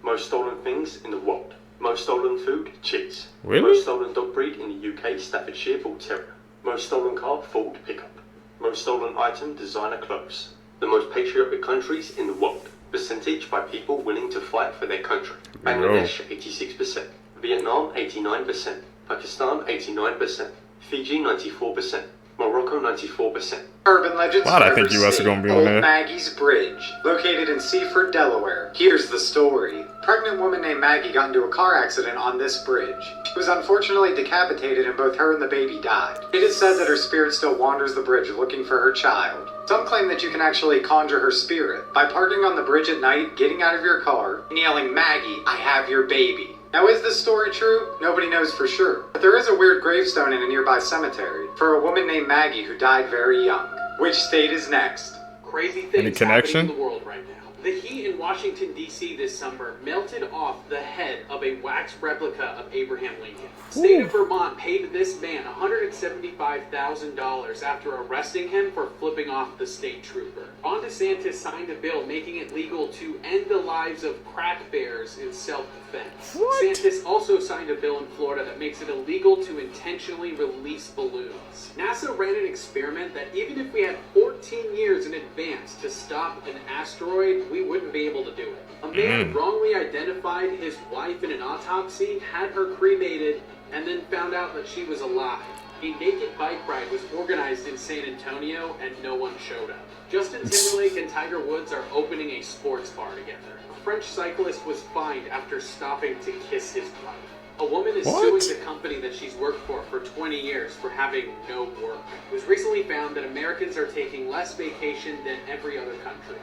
Most stolen things in the world. Most stolen food, cheese. Really? Most stolen dog breed in the UK, Staffordshire Bull Terrier. Most stolen car, Ford pickup. Most stolen item, designer clothes. The most patriotic countries in the world. Percentage by people willing to fight for their country. Bangladesh, 86%. Vietnam, 89%. Pakistan, 89%. Fiji, 94%. Morocco, 94%. Urban legends Wow, I think US are gonna be on there. Old Maggie's Bridge, located in Seaford, Delaware. Here's the story. A pregnant woman named Maggie got into a car accident on this bridge. She was unfortunately decapitated and both her and the baby died. It is said that her spirit still wanders the bridge looking for her child. Some claim that you can actually conjure her spirit by parking on the bridge at night, getting out of your car, and yelling, "Maggie, I have your baby." Now, is this story true? Nobody knows for sure. But there is a weird gravestone in a nearby cemetery for a woman named Maggie who died very young. Which state is next? Crazy things Any connection? happening in the world right now. The heat in Washington, D.C. this summer melted off the head of a wax replica of Abraham Lincoln. State of Vermont paid this man $175,000 after arresting him for flipping off the state trooper. Ron DeSantis signed a bill making it legal to end the lives of crack bears in self-defense. DeSantis also signed a bill in Florida that makes it illegal to intentionally release balloons. NASA ran an experiment that even if we had 14 years in advance to stop an asteroid, we wouldn't be able to do it. A man wrongly identified his wife in an autopsy, had her cremated, and then found out that she was alive. A naked bike ride was organized in San Antonio and no one showed up. Justin Timberlake and Tiger Woods are opening a sports bar together. A French cyclist was fined after stopping to kiss his wife. A woman is suing the company that she's worked for 20 years for having no work. It was recently found that Americans are taking less vacation than every other country.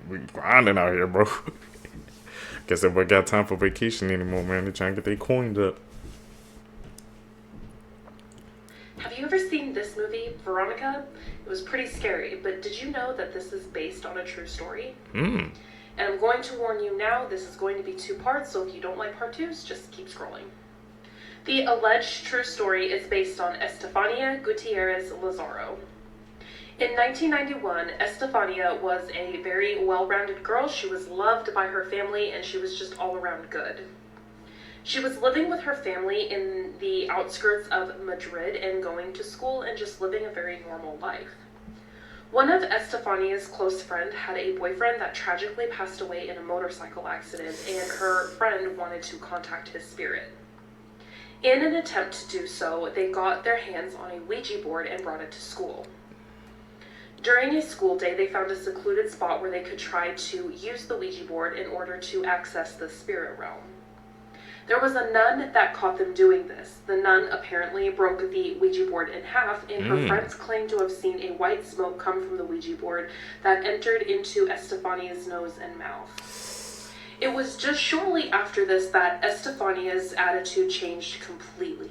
We grinding out here, bro. Guess everybody got time for vacation anymore, man. They're trying to get their coins up. Have you ever seen this movie, Veronica? It was pretty scary, but did you know that this is based on a true story? And I'm going to warn you now, this is going to be 2 parts, so if you don't like part 2s, just keep scrolling. The alleged true story is based on Estefania Gutierrez Lazaro. In 1991, Estefania was a very well-rounded girl. She was loved by her family, and she was just all around good. She was living with her family in the outskirts of Madrid and going to school and just living a very normal life. One of Estefania's close friends had a boyfriend that tragically passed away in a motorcycle accident, and her friend wanted to contact his spirit. In an attempt to do so, they got their hands on a Ouija board and brought it to school. During a school day, they found a secluded spot where they could try to use the Ouija board in order to access the spirit realm. There was a nun that caught them doing this. The nun apparently broke the Ouija board in half, and her friends claimed to have seen a white smoke come from the Ouija board that entered into Estefania's nose and mouth. It was just shortly after this that Estefania's attitude changed completely.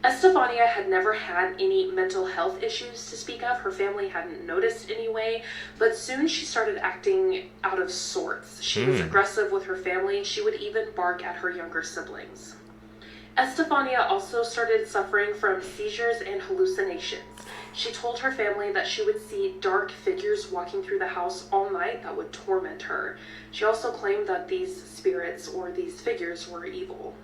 Estefania had never had any mental health issues to speak of. Her family hadn't noticed anyway, but soon she started acting out of sorts. She was aggressive with her family. She would even bark at her younger siblings. Estefania also started suffering from seizures and hallucinations. She told her family that she would see dark figures walking through the house all night that would torment her. She also claimed that these spirits or these figures were evil.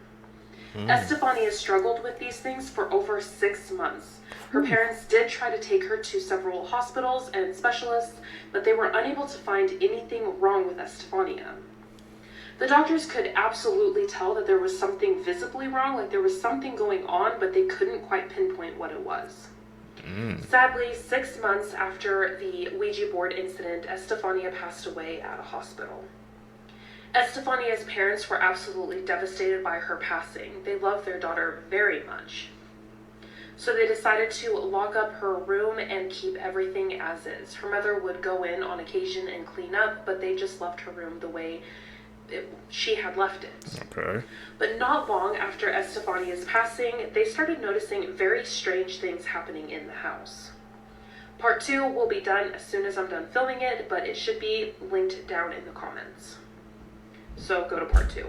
Estefania struggled with these things for over 6 months. Her parents did try to take her to several hospitals and specialists, but they were unable to find anything wrong with Estefania. The doctors could absolutely tell that there was something visibly wrong, like there was something going on, but they couldn't quite pinpoint what it was. Sadly, 6 months after the Ouija board incident, Estefania passed away at a hospital. Estefania's parents were absolutely devastated by her passing. They loved their daughter very much. So they decided to lock up her room and keep everything as is. Her mother would go in on occasion and clean up, but they just left her room the way she had left it. Okay. But not long after Estefania's passing, they started noticing very strange things happening in the house. Part 2 will be done as soon as I'm done filming it, but it should be linked down in the comments. So go to part 2.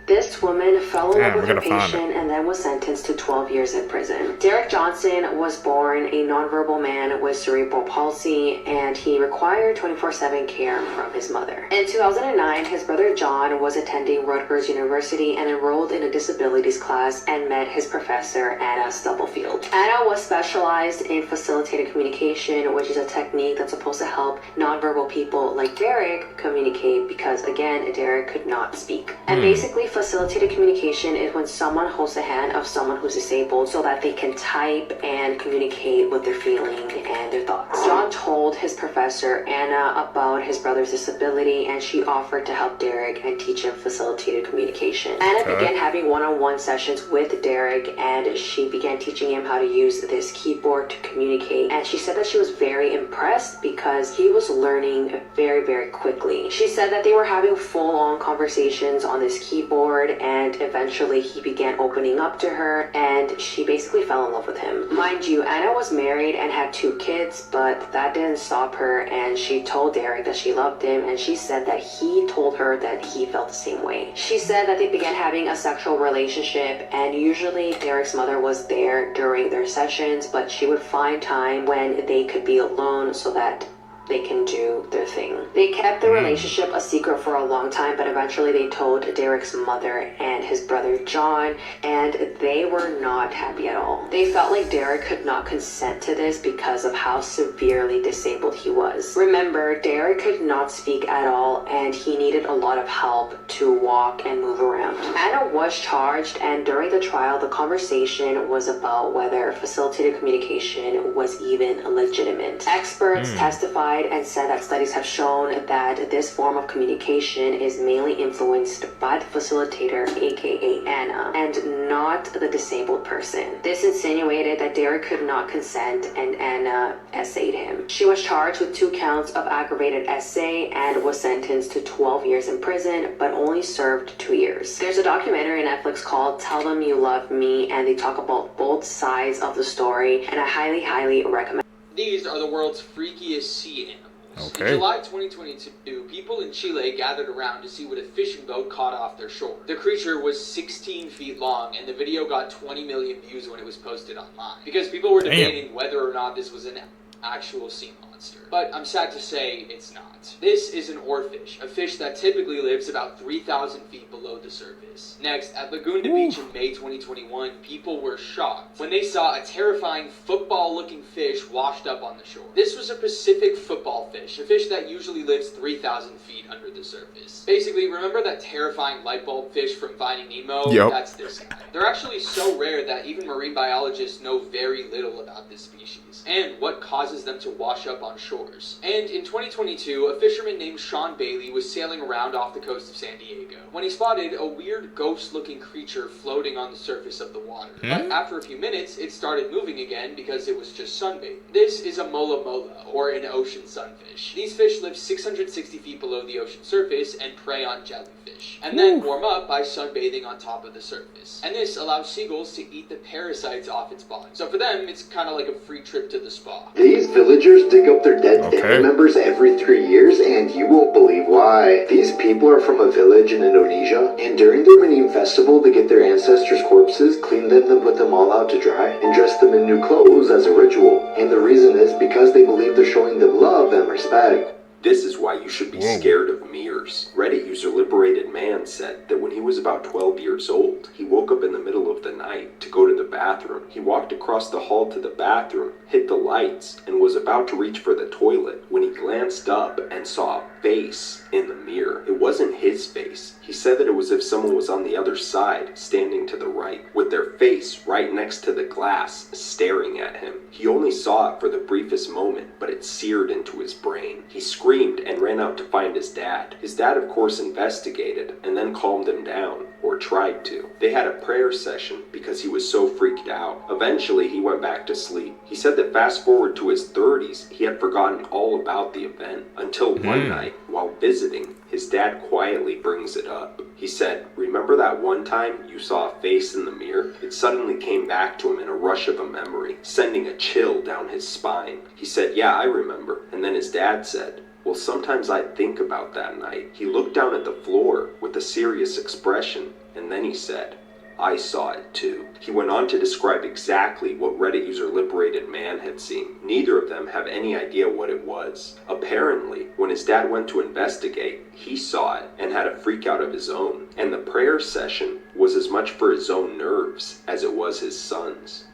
This woman fell in love with her patient and then was sentenced to 12 years in prison. Derek Johnson was born a nonverbal man with cerebral palsy, and he required 24/7 care from his mother. In 2009, his brother John was attending Rutgers University and enrolled in a disabilities class and met his professor, Anna Stubblefield. Anna was specialized in facilitated communication, which is a technique that's supposed to help nonverbal people like Derek communicate, because again, Derek could not speak. And basically, facilitated communication is when someone holds the hand of someone who's disabled so that they can type and communicate what they're feeling and their thoughts. John told his professor Anna about his brother's disability, and she offered to help Derek and teach him facilitated communication. Anna began having one-on-one sessions with Derek, and she began teaching him how to use this keyboard to communicate. And she said that she was very impressed because he was learning very, very quickly. She said that they were having full-on conversations on this keyboard, and eventually he began opening up to her, and she basically fell in love with him. Mind you, Anna was married and had 2 kids, but that didn't stop her, and she told Derek that she loved him, and she said that he told her that he felt the same way. She said that they began having a sexual relationship, and usually Derek's mother was there during their sessions, but she would find time when they could be alone so that they can do their thing. They kept the relationship a secret for a long time, but eventually they told Derek's mother and his brother John, and they were not happy at all. They felt like Derek could not consent to this because of how severely disabled he was. Remember, Derek could not speak at all, and he needed a lot of help to walk and move around. Anna was charged, and during the trial, the conversation was about whether facilitated communication was even legitimate. Experts testified and said that studies have shown that this form of communication is mainly influenced by the facilitator, aka Anna, and not the disabled person. This insinuated that Derek could not consent, and Anna essayed him. She was charged with 2 counts of aggravated essay and was sentenced to 12 years in prison, but only served 2 years. There's a documentary on Netflix called Tell Them You Love Me, and they talk about both sides of the story, and I highly, highly recommend. These are the world's freakiest sea animals. Okay. In July 2022, people in Chile gathered around to see what a fishing boat caught off their shore. The creature was 16 feet long, and the video got 20 million views when it was posted online, because people were debating whether or not this was an actual sea monster. But I'm sad to say it's not. This is an oarfish, a fish that typically lives about 3,000 feet below the surface. Next, at Laguna Beach in May 2021, people were shocked when they saw a terrifying football-looking fish washed up on the shore. This was a Pacific football fish, a fish that usually lives 3,000 feet under the surface. Basically, remember that terrifying light bulb fish from Finding Nemo? Yep. That's this guy. They're actually so rare that even marine biologists know very little about this species and what causes them to wash up on shores. And in 2022, a fisherman named Sean Bailey was sailing around off the coast of San Diego when he spotted a weird ghost-looking creature floating on the surface of the water. But after a few minutes, it started moving again because it was just sunbathing. This is a mola mola, or an ocean sunfish. These fish live 660 feet below the ocean surface and prey on jellyfish, and then warm up by sunbathing on top of the surface. And this allows seagulls to eat the parasites off its body. So for them, it's kind of like a free trip to the spa. These villagers dig up their dead family members every 3 years, and you won't believe why. These people are from a village in Indonesia, and during their Minim festival, they get their ancestors' corpses, clean them, then put them all out to dry, and dress them in new clothes as a ritual. And the reason is because they believe they're showing them love and respect. This is why you should be scared of mirrors. Reddit user Liberated Man said that when he was about 12 years old, he woke up in the middle of the night to go to the bathroom. He walked across the hall to the bathroom, hit the lights, and was about to reach for the toilet when he glanced up and saw a face in the mirror. It wasn't his face. He said that it was as if someone was on the other side, standing to the right, with their face right next to the glass, staring at him. He only saw it for the briefest moment, but it seared into his brain. He screamed and ran out to find his dad. His dad, of course, investigated and then calmed him down, or tried to. They had a prayer session because he was so freaked out. Eventually, he went back to sleep. He said that fast forward to his 30s, he had forgotten all about the event until one night, while visiting, his dad quietly brings it up. He said, "Remember that one time you saw a face in the mirror?" It suddenly came back to him in a rush of a memory, sending a chill down his spine. He said, "Yeah, I remember." And then his dad said, "Well, sometimes I think about that night." He looked down at the floor with a serious expression, and then he said, "I saw it too." He went on to describe exactly what Reddit user Liberated Man had seen. Neither of them have any idea what it was. Apparently, when his dad went to investigate, he saw it and had a freak out of his own. And the prayer session was as much for his own nerves as it was his son's.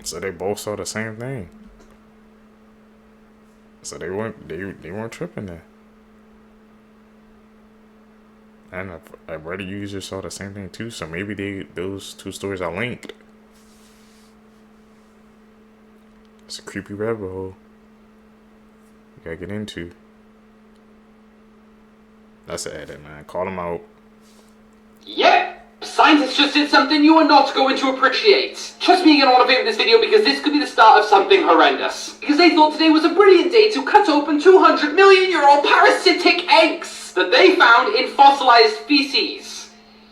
So they both saw the same thing. So they weren't tripping there. And a Reddit user saw the same thing too, so maybe those two stories are linked. It's a creepy rabbit hole you gotta get into. That's an edit, man. Call them out. Yeah! Scientists just did something you are not going to appreciate. Trust me, you're gonna want to favorite this video because this could be the start of something horrendous. Because they thought today was a brilliant day to cut open 200 million year old parasitic eggs that they found in fossilized feces.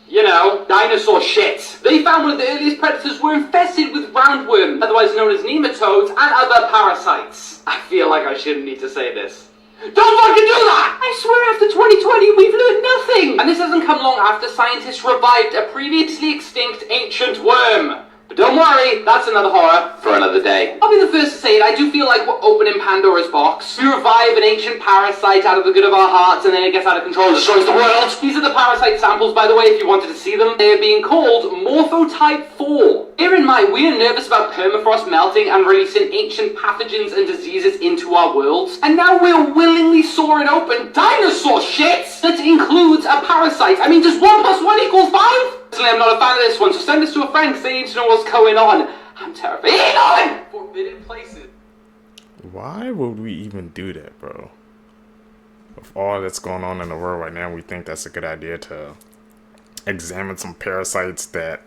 You know, dinosaur shit. They found one of the earliest predators were infested with roundworm, otherwise known as nematodes, and other parasites. I feel like I shouldn't need to say this. Don't fucking do that! I swear after 2020 we've learned nothing! And this hasn't come long after scientists revived a previously extinct ancient worm. But don't worry, that's another horror for another day. I'll be the first to say it, I do feel like we're opening Pandora's box. We revive an ancient parasite out of the good of our hearts and then it gets out of control and destroys the world. These are the parasite samples, by the way, if you wanted to see them. They are being called Morphotype 4. Bear in mind, we are nervous about permafrost melting and releasing ancient pathogens and diseases into our worlds. And now we're willingly sawing open dinosaur shit that includes a parasite. I mean, does 1 + 1 = 5? Personally, I'm not a fan of this one, so send this to a friend because they need to know what's going on. I'm terrified. Forbidden places. Why would we even do that, bro? With all that's going on in the world right now, we think that's a good idea to examine some parasites that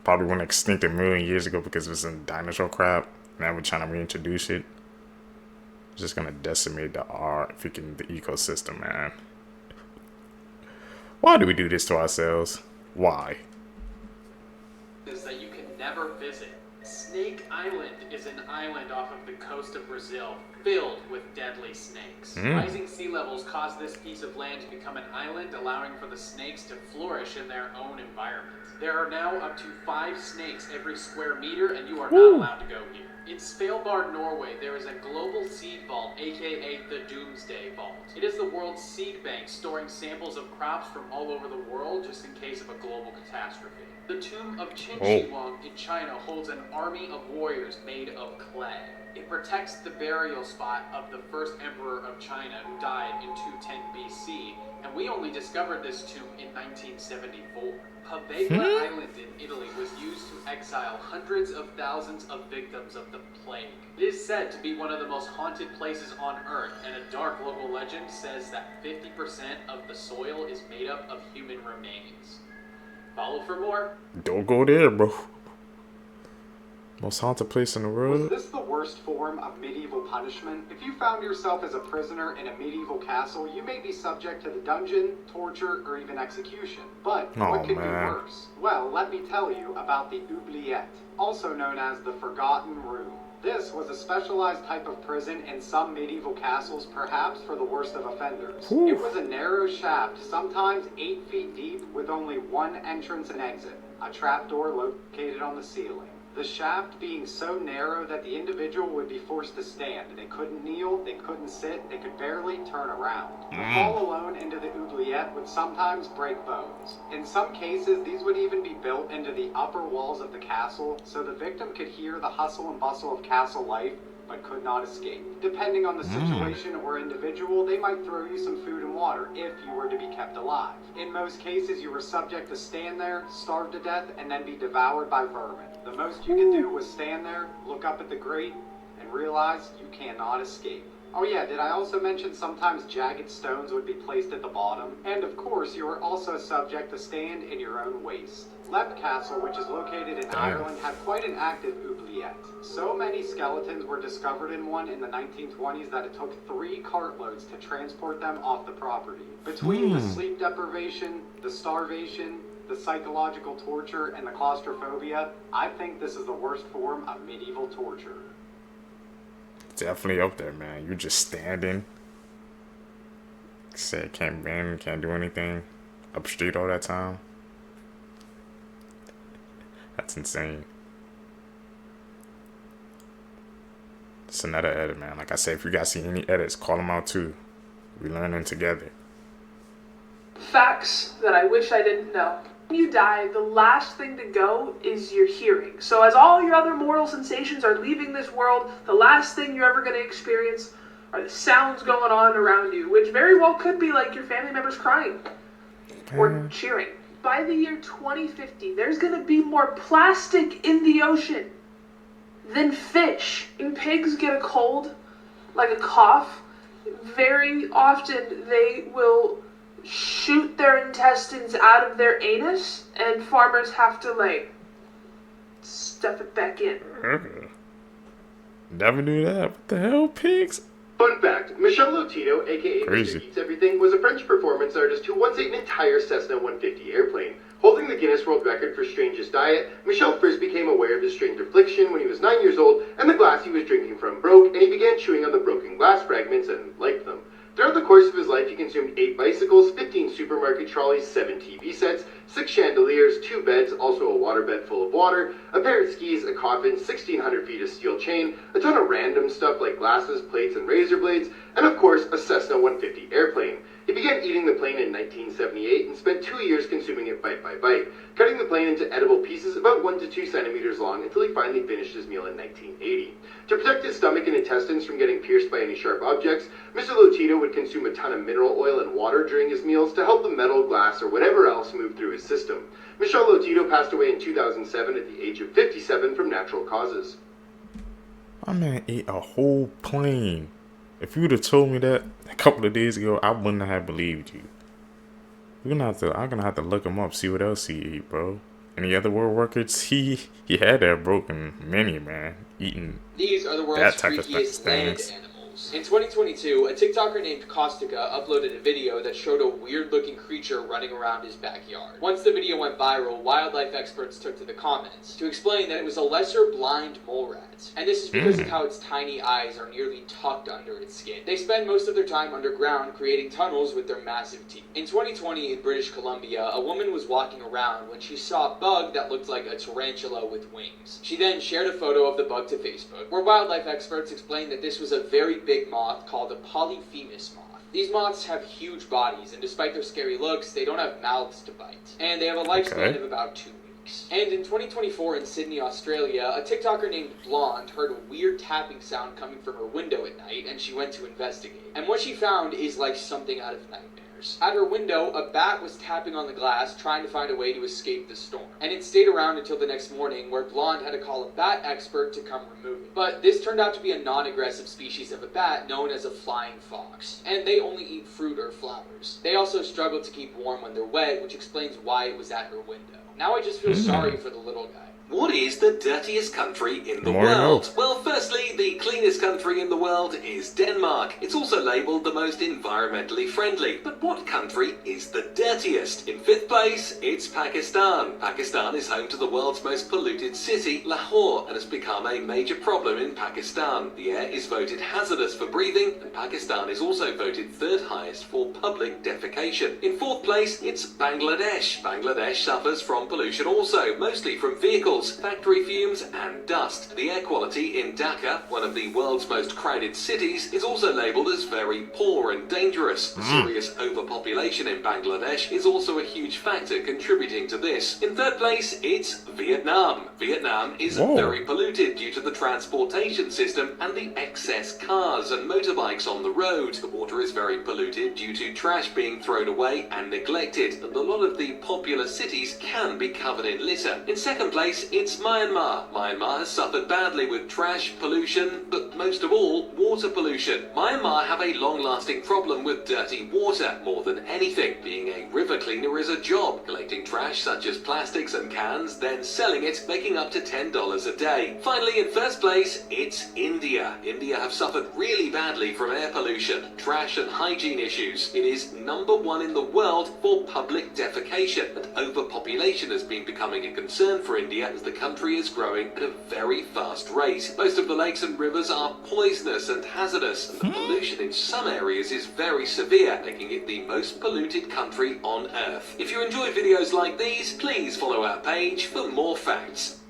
probably went extinct a million years ago because it was in dinosaur crap. Now we're trying to reintroduce it. It's just gonna decimate the ecosystem, man. Why do we do this to ourselves? Why? Is that you can never visit. Snake Island is an island off of the coast of Brazil filled with deadly snakes. Rising sea levels cause this piece of land to become an island, allowing for the snakes to flourish in their own environment. There are now up to 5 snakes every square meter, and you are not allowed to go here. In Svalbard, Norway, there is a global seed vault, aka the Doomsday Vault. It is the world's seed bank, storing samples of crops from all over the world just in case of a global catastrophe. The tomb of Qin Shi Huang in China holds an army of warriors made of clay. It protects the burial spot of the first emperor of China who died in 210 BC, and we only discovered this tomb in 1974. Paveglia Island in Italy was used to exile hundreds of thousands of victims of the plague. It is said to be one of the most haunted places on Earth, and a dark local legend says that 50% of the soil is made up of human remains. Follow for more. Don't go there, bro. Most haunted place in the world. Was this the worst form of medieval punishment? If you found yourself as a prisoner in a medieval castle, you may be subject to the dungeon, torture, or even execution. But what could be worse? Well, let me tell you about the oubliette, also known as the Forgotten Room. This was a specialized type of prison in some medieval castles, perhaps for the worst of offenders. Oof. It was a narrow shaft, sometimes 8 feet deep, with only one entrance and exit, a trapdoor located on the ceiling. The shaft being so narrow that the individual would be forced to stand. They couldn't kneel, they couldn't sit, they could barely turn around. To fall alone into the oubliette would sometimes break bones. In some cases, these would even be built into the upper walls of the castle, so the victim could hear the hustle and bustle of castle life, but could not escape. Depending on the situation or individual, they might throw you some food and water if you were to be kept alive. In most cases, you were subject to stand there, starve to death, and then be devoured by vermin. The most you could do was stand there, look up at the grate, and realize you cannot escape. Oh yeah, did I also mention sometimes jagged stones would be placed at the bottom? And of course, you were also subject to stand in your own waste. Lep Castle, which is located in Ireland, had quite an active oubliette. So many skeletons were discovered in one in the 1920s that it took 3 cartloads to transport them off the property. Between the sleep deprivation, the starvation, the psychological torture, and the claustrophobia, I think this is the worst form of medieval torture. Definitely up there, man. You're just standing. Say can't bend, can't do anything. Up street all that time. That's insane. It's another edit, man. Like I said, if you guys see any edits, call them out too. We learning together. Facts that I wish I didn't know. When you die, the last thing to go is your hearing. So as all your other mortal sensations are leaving this world, the last thing you're ever going to experience are the sounds going on around you, which very well could be like your family members crying or cheering. By the year 2050, there's going to be more plastic in the ocean than fish. When pigs get a cold, like a cough, very often they will shoot their intestines out of their anus, and farmers have to, like, stuff it back in. Never knew that. What the hell, pigs? Fun fact, Michel Lotito, aka Mr. Eats Everything, was a French performance artist who once ate an entire Cessna 150 airplane. Holding the Guinness World Record for strangest diet, Michel first became aware of his strange affliction when he was 9 years old, and the glass he was drinking from broke, and he began chewing on the broken glass fragments and liked them. Throughout the course of his life, he consumed 8 bicycles, 15 supermarket trolleys, 7 TV sets, 6 chandeliers, 2 beds, also a waterbed full of water, a pair of skis, a coffin, 1,600 feet of steel chain, a ton of random stuff like glasses, plates, and razor blades, and of course, a Cessna 150 airplane. He began eating the plane in 1978 and spent 2 years consuming it bite by bite, cutting the plane into edible pieces about 1 to 2 centimeters long until he finally finished his meal in 1980. To protect his stomach and intestines from getting pierced by any sharp objects, Mr. Lotito would consume a ton of mineral oil and water during his meals to help the metal, glass, or whatever else move through his system. Michel Lotito passed away in 2007 at the age of 57 from natural causes. My man ate a whole plane. If you would have told me that a couple of days ago, I wouldn't have believed you. I'm gonna have to look him up, see what else he ate, bro. Any other world records? He had that broken many, man. Eating These are the world's that type of freakiest land things. animals. In 2022, a TikToker named Kostika uploaded a video that showed a weird-looking creature running around his backyard. Once the video went viral, wildlife experts took to the comments to explain that it was a lesser blind mole rat. And this is because of how its tiny eyes are nearly tucked under its skin. They spend most of their time underground creating tunnels with their massive teeth. In 2020 in British Columbia, a woman was walking around when she saw a bug that looked like a tarantula with wings. She then shared a photo of the bug to Facebook, where wildlife experts explained that this was a very big moth called a polyphemus moth. These moths have huge bodies, and despite their scary looks, they don't have mouths to bite. And they have a lifespan of about 2 weeks. weeks. And in 2024 in Sydney, Australia, a TikToker named Blonde heard a weird tapping sound coming from her window at night, and she went to investigate. And what she found is like something out of nightmares. At her window, a bat was tapping on the glass, trying to find a way to escape the storm. And it stayed around until the next morning, where Blonde had to call a bat expert to come remove it. But this turned out to be a non-aggressive species of a bat known as a flying fox. And they only eat fruit or flowers. They also struggle to keep warm when they're wet, which explains why it was at her window. Now I just feel sorry for the little guy. What is the dirtiest country in the world? Well, firstly, the cleanest country in the world is Denmark. It's also labelled the most environmentally friendly. But what country is the dirtiest? In 5th place, it's Pakistan. Pakistan is home to the world's most polluted city, Lahore, and has become a major problem in Pakistan. The air is voted hazardous for breathing, and Pakistan is also voted 3rd highest for public defecation. In 4th place, it's Bangladesh. Bangladesh suffers from pollution also, mostly from vehicles, factory fumes and dust. The air quality in Dhaka, one of the world's most crowded cities, is also labelled as very poor and dangerous. Serious overpopulation in Bangladesh is also a huge factor contributing to this. In 3rd place, it's Vietnam. Vietnam is very polluted due to the transportation system and the excess cars and motorbikes on the road. The water is very polluted due to trash being thrown away and neglected, and a lot of the popular cities can be covered in litter. In 2nd place, it's Myanmar. Myanmar has suffered badly with trash pollution, but most of all, water pollution. Myanmar have a long-lasting problem with dirty water. More than anything, being a river cleaner is a job, collecting trash such as plastics and cans, then selling it, making up to $10 a day. Finally, in 1st place, it's India. India have suffered really badly from air pollution, trash and hygiene issues. It is #1 in the world for public defecation, and overpopulation has been becoming a concern for India as the country is growing at a very fast rate. Most of the lakes and rivers are poisonous and hazardous, and the pollution in some areas is very severe, making it the most polluted country on Earth. If you enjoy videos like these, please follow our page for more facts.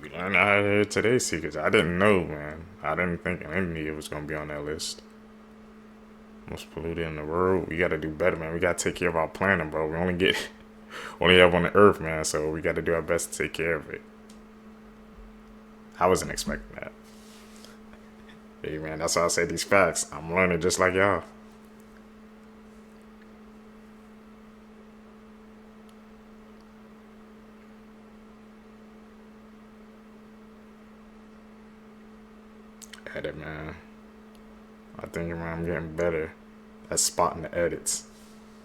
We learned out here today, Seekers. I didn't know, man. I didn't think India was going to be on that list. Most polluted in the world. We got to do better, man. We got to take care of our planet, bro. We only have on the Earth, man, so we got to do our best to take care of it. I wasn't expecting that. Hey, man, that's why I say these facts. I'm learning just like y'all. Edit, man. I think, man, I'm getting better at spotting the edits.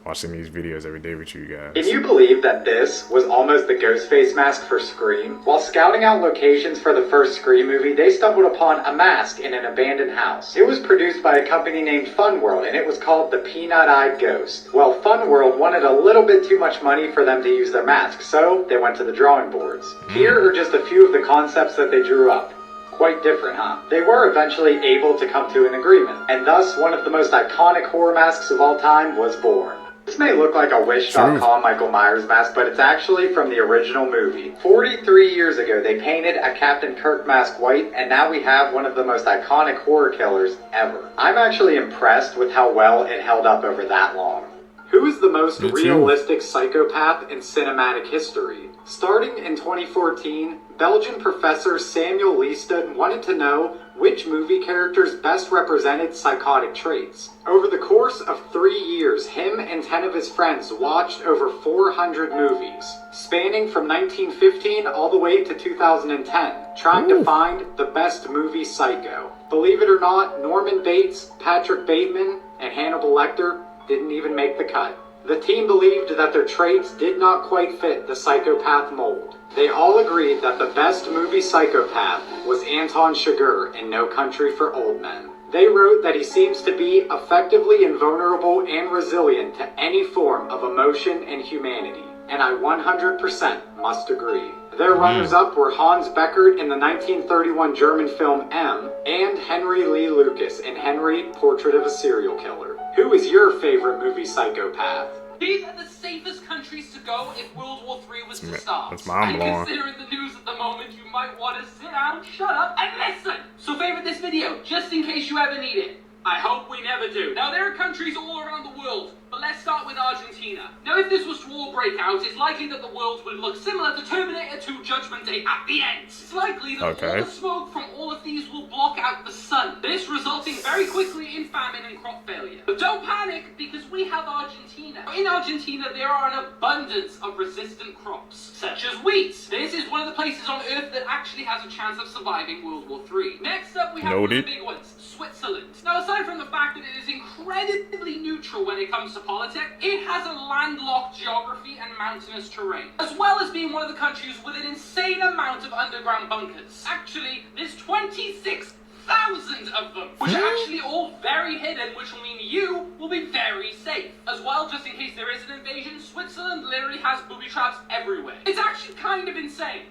Watching these videos every day with you guys. Can you believe that this was almost the ghost face mask for Scream? While scouting out locations for the first Scream movie, they stumbled upon a mask in an abandoned house. It was produced by a company named Fun World, and it was called the Peanut-Eyed Ghost. Well, Fun World wanted a little bit too much money for them to use their mask, so they went to the drawing boards. Here are just a few of the concepts that they drew up. Quite different, huh? They were eventually able to come to an agreement, and thus one of the most iconic horror masks of all time was born. This may look like a Wish.com Michael Myers mask, but it's actually from the original movie. 43 years ago, they painted a Captain Kirk mask white, and now we have one of the most iconic horror killers ever. I'm actually impressed with how well it held up over that long. Who is the most realistic psychopath in cinematic history? Starting in 2014, Belgian professor Samuel Liestad wanted to know which movie characters best represented psychotic traits. Over the course of 3 years, him and 10 of his friends watched over 400 movies, spanning from 1915 all the way to 2010, trying to find the best movie psycho. Believe it or not, Norman Bates, Patrick Bateman, and Hannibal Lecter didn't even make the cut. The team believed that their traits did not quite fit the psychopath mold. They all agreed that the best movie psychopath was Anton Chigurh in No Country for Old Men. They wrote that he seems to be effectively invulnerable and resilient to any form of emotion and humanity, and I 100% must agree. Their runners-up were Hans Beckert in the 1931 German film M, and Henry Lee Lucas in Henry, Portrait of a Serial Killer. Who is your favorite movie psychopath? These are the safest countries to go if World War III was to start. That's mind blowing. And considering the news at the moment, you might want to sit down, shut up, and listen! So favorite this video, just in case you ever need it. I hope we never do. Now there are countries all around the world, But let's start with Argentina. Now, if this was to all break out, it's likely that the world would look similar to Terminator 2 Judgment Day at the end. It's likely that all the smoke from all of these will block out the sun, this resulting very quickly in famine and crop failure. But don't panic, because we have Argentina. In Argentina, there are an abundance of resistant crops, such as wheat. This is one of the places on Earth that actually has a chance of surviving World War III. Next up, we have one of the big ones, Switzerland. Now, aside from the fact that it is incredibly neutral when it comes to politics, it has a landlocked geography and mountainous terrain, as well as being one of the countries with an insane amount of underground bunkers. Actually, there's 26,000 of them, which are actually all very hidden, which will mean you will be very safe. As well, just in case there is an invasion, Switzerland literally has booby traps everywhere. It's actually kind of insane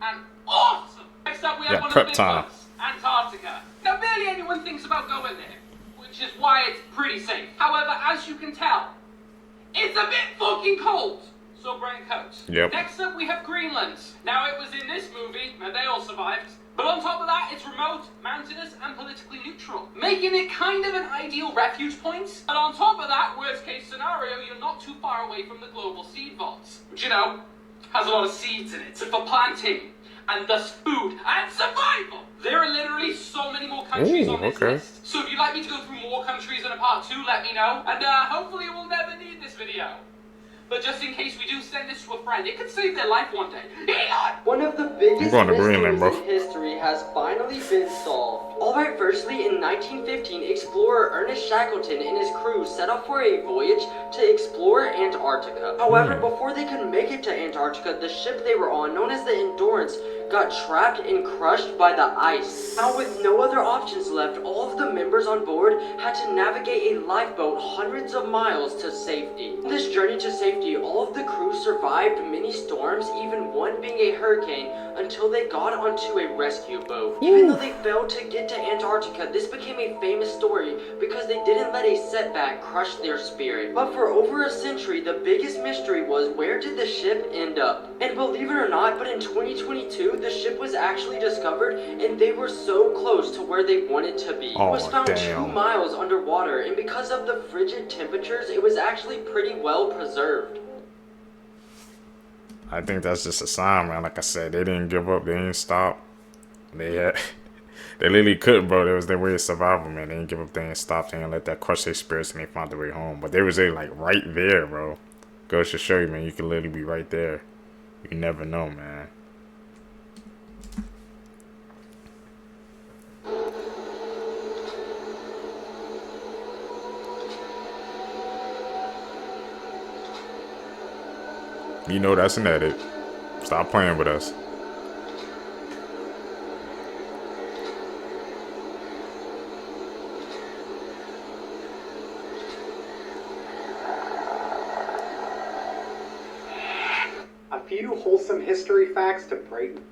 and awesome. Next up, we have one of the big ones, Antarctica. Now, barely anyone thinks about going there, which is why it's pretty safe. However, as you can tell, it's a bit fucking cold, so bring a coat. Next up, we have Greenland. Now, it was in this movie, and they all survived. But on top of that, it's remote, mountainous, and politically neutral, making it kind of an ideal refuge point. And on top of that, worst case scenario, you're not too far away from the global seed vaults, which, you know, has a lot of seeds in it for planting, and thus food and survival. There are literally so many more countries on this list. So if you'd like me to go through more countries in a part 2, let me know. And hopefully we'll never need this video. But just in case we do send this to a friend, it could save their life one day. Elon! One of the biggest mysteries in history has finally been solved. Alright, firstly, in 1915, explorer Ernest Shackleton and his crew set off for a voyage to explore Antarctica. However, before they could make it to Antarctica, the ship they were on, known as the Endurance, got trapped and crushed by the ice. Now, with no other options left, all of the members on board had to navigate a lifeboat hundreds of miles to safety. On this journey to safety, all of the crew survived many storms, even one being a hurricane, until they got onto a rescue boat. Even though they failed to get to Antarctica, this became a famous story because they didn't let a setback crush their spirit. But for over a century, the biggest mystery was, where did the ship end up? And believe it or not, but in 2022, the ship was actually discovered, and they were so close to where they wanted to be. It was found 2 miles underwater, and because of the frigid temperatures, it was actually pretty well preserved. I think that's just a sign, man. Like I said, they didn't give up. They didn't stop. They literally couldn't, bro. It was their way of survival, man. They didn't give up. They didn't stop. They didn't let that crush their spirits, and they found their way home. But they was like right there, bro. Goes to show you, man. You can literally be right there. You never know, man. You know that's an edit. Stop playing with us. A few wholesome history facts to brighten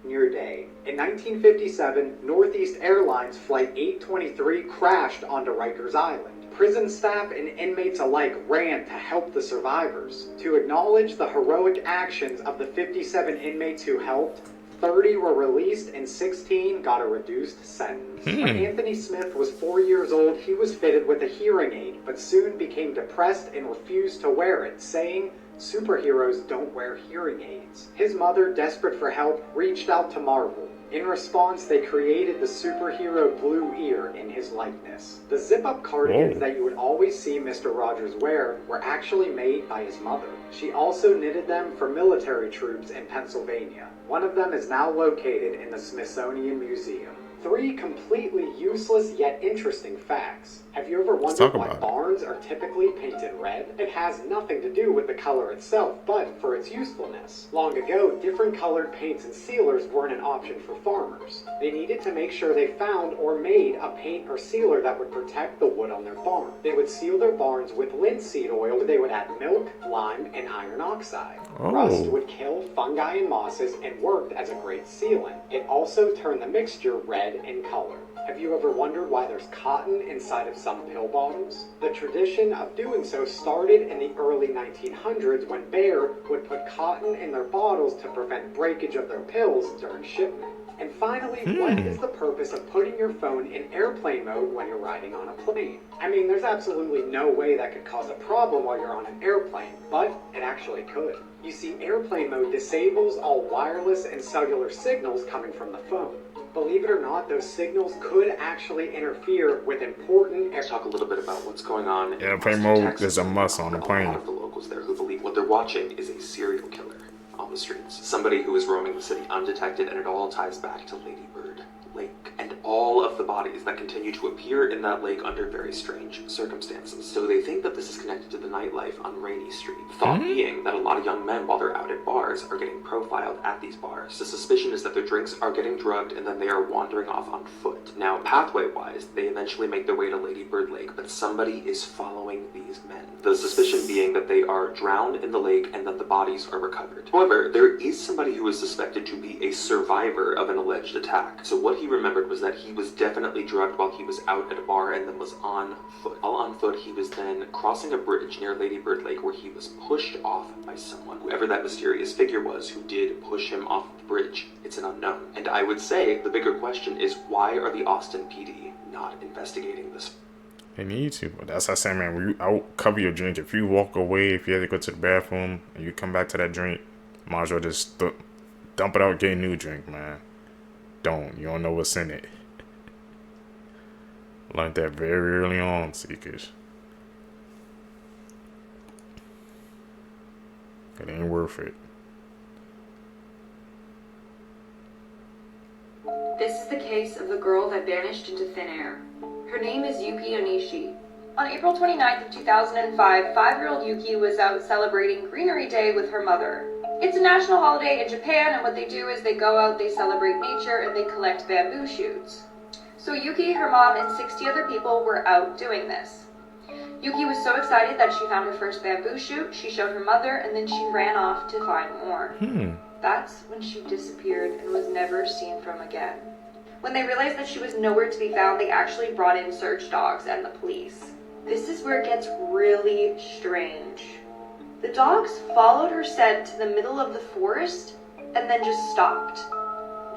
your day. In 1957, Northeast Airlines Flight 823 crashed onto Rikers Island. Prison staff and inmates alike ran to help the survivors. To acknowledge the heroic actions of the 57 inmates who helped, 30 were released and 16 got a reduced sentence. When Anthony Smith was 4 years old, he was fitted with a hearing aid, but soon became depressed and refused to wear it, saying, "Superheroes don't wear hearing aids." His mother, desperate for help, reached out to Marvel. In response, they created the superhero Blue Ear in his likeness. The zip-up cardigans that you would always see Mr. Rogers wear were actually made by his mother. She also knitted them for military troops in Pennsylvania. One of them is now located in the Smithsonian Museum. 3 completely useless yet interesting facts. Have you ever wondered why barns are typically painted red? It has nothing to do with the color itself, but for its usefulness. Long ago, different colored paints and sealers weren't an option for farmers. They needed to make sure they found or made a paint or sealer that would protect the wood on their barn. They would seal their barns with linseed oil. They would add milk, lime, and iron oxide. Rust would kill fungi and mosses and worked as a great sealant. It also turned the mixture red in color. Have you ever wondered why there's cotton inside of some pill bottles? The tradition of doing so started in the early 1900s when Bayer would put cotton in their bottles to prevent breakage of their pills during shipment. And finally, what is the purpose of putting your phone in airplane mode when you're riding on a plane? I mean, there's absolutely no way that could cause a problem while you're on an airplane, but it actually could. You see, airplane mode disables all wireless and cellular signals coming from the phone. Believe it or not, those signals could actually interfere with important... Let's talk a little bit about what's going on in airplane mode is a must on the plane. A lot of the locals there who believe what they're watching is a serial killer on the streets. Somebody who is roaming the city undetected, and it all ties back to Lady Bird Lake and all of the bodies that continue to appear in that lake under very strange circumstances. So they think that this is connected to the nightlife on Rainy Street. Thought being that a lot of young men, while they're out at bars, are getting profiled at these bars. The suspicion is that their drinks are getting drugged and then they are wandering off on foot. Now, pathway-wise, they eventually make their way to Lady Bird Lake, but somebody is following these men. The suspicion being that they are drowned in the lake and that the bodies are recovered. However, there is somebody who is suspected to be a survivor of an alleged attack. So what he remembered was that he was definitely drugged while he was out at a bar and then was on foot. While on foot, he was then crossing a bridge near Lady Bird Lake where he was pushed off by someone. Whoever that mysterious figure was who did push him off the bridge, it's an unknown. And I would say the bigger question is, why are the Austin PD not investigating this? They need to, but that's what I say, man. When you out, cover your drink. If you walk away, if you have to go to the bathroom and you come back to that drink, might as well just dump it out, get a new drink, man. You don't know what's in it. Learned that very early on, Seekers. It ain't worth it. This is the case of the girl that vanished into thin air. Her name is Yuki Onishi. On April 29th of 2005, 5-year-old Yuki was out celebrating Greenery Day with her mother. It's a national holiday in Japan, and what they do is they go out, they celebrate nature, and they collect bamboo shoots. So Yuki, her mom, and 60 other people were out doing this. Yuki was so excited that she found her first bamboo shoot, she showed her mother, and then she ran off to find more. That's when she disappeared and was never seen from again. When they realized that she was nowhere to be found, they actually brought in search dogs and the police. This is where it gets really strange. The dogs followed her scent to the middle of the forest and then just stopped.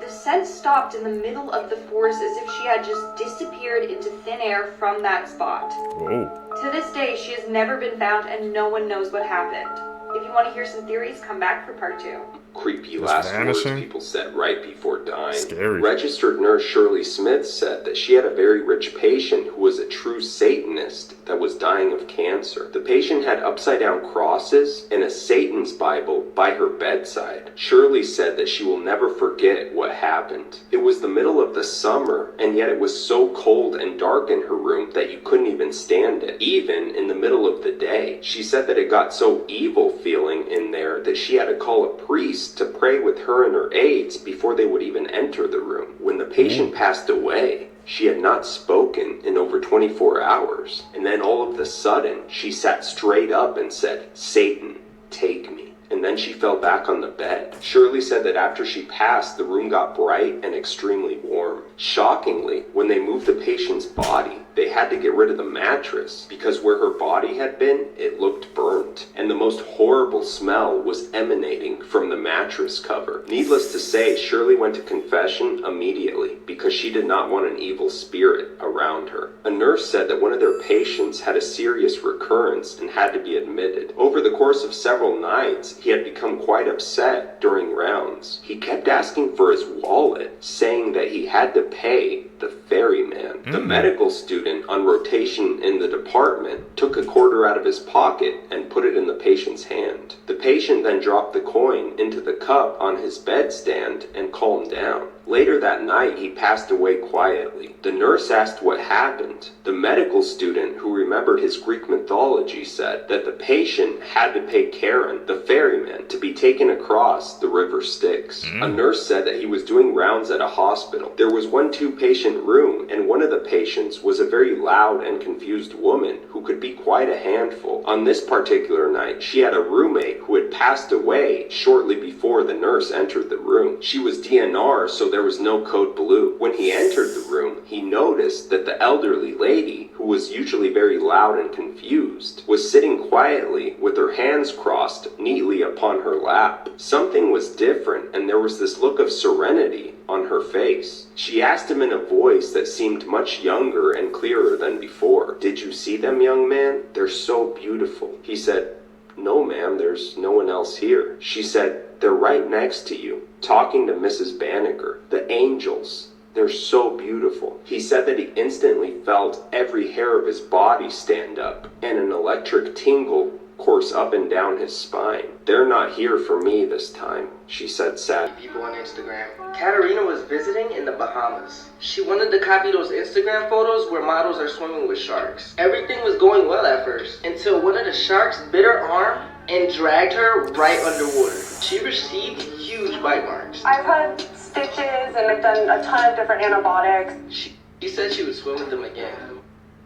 The scent stopped in the middle of the forest as if she had just disappeared into thin air from that spot. Whoa. To this day, she has never been found and no one knows what happened. If you want to hear some theories, come back for part 2. Creepy last words people said right before dying. Scary. Registered nurse Shirley Smith said that she had a very rich patient who was a true Satanist that was dying of cancer. The patient had upside-down crosses and a Satan's Bible by her bedside. Shirley said that she will never forget what happened. It was the middle of the summer, and yet it was so cold and dark in her room that you couldn't even stand it, even in the middle of the day. She said that it got so evil feeling in there that she had to call a priest to pray with her and her aides before they would even enter the room. When the patient passed away, she had not spoken in over 24 hours. And then all of a sudden, she sat straight up and said, "Satan, take me." And then she fell back on the bed. Shirley said that after she passed, the room got bright and extremely warm. Shockingly, when they moved the patient's body, they had to get rid of the mattress because where her body had been, it looked burnt. And the most horrible smell was emanating from the mattress cover. Needless to say, Shirley went to confession immediately because she did not want an evil spirit around her. A nurse said that one of their patients had a serious recurrence and had to be admitted. Over the course of several nights, he had become quite upset during rounds. He kept asking for his wallet, saying that he had to pay the ferryman. The medical student on rotation in the department took a quarter out of his pocket and put it in the patient's hand. The patient then dropped the coin into the cup on his bedstand and calmed down. Later that night, he passed away quietly. The nurse asked what happened. The medical student, who remembered his Greek mythology, said that the patient had to pay Karen, the ferryman, to be taken across the river Styx. A nurse said that he was doing rounds at a hospital. There was one 2-patient room, and one of the patients was a very loud and confused woman who could be quite a handful. On this particular night, she had a roommate who had passed away shortly before the nurse entered the room. She was DNR, so so there was no code blue. When he entered the room, he noticed that the elderly lady, who was usually very loud and confused, was sitting quietly with her hands crossed neatly upon her lap. Something was different, and there was this look of serenity on her face. She asked him in a voice that seemed much younger and clearer than before, "Did you see them, young man? They're so beautiful." He said, "No, ma'am, there's no one else here." She said, "They're right next to you, talking to Mrs. Banneker. The angels. They're so beautiful." He said that he instantly felt every hair of his body stand up, and an electric tingle course up and down his spine. "They're not here for me this time," she said sad. People on Instagram. Katarina was visiting in the Bahamas. She wanted to copy those Instagram photos where models are swimming with sharks. Everything was going well at first, until one of the sharks bit her arm and dragged her right underwater. She received huge bite marks. I've had stitches and I've done a ton of different antibiotics. She said she would swim with them again.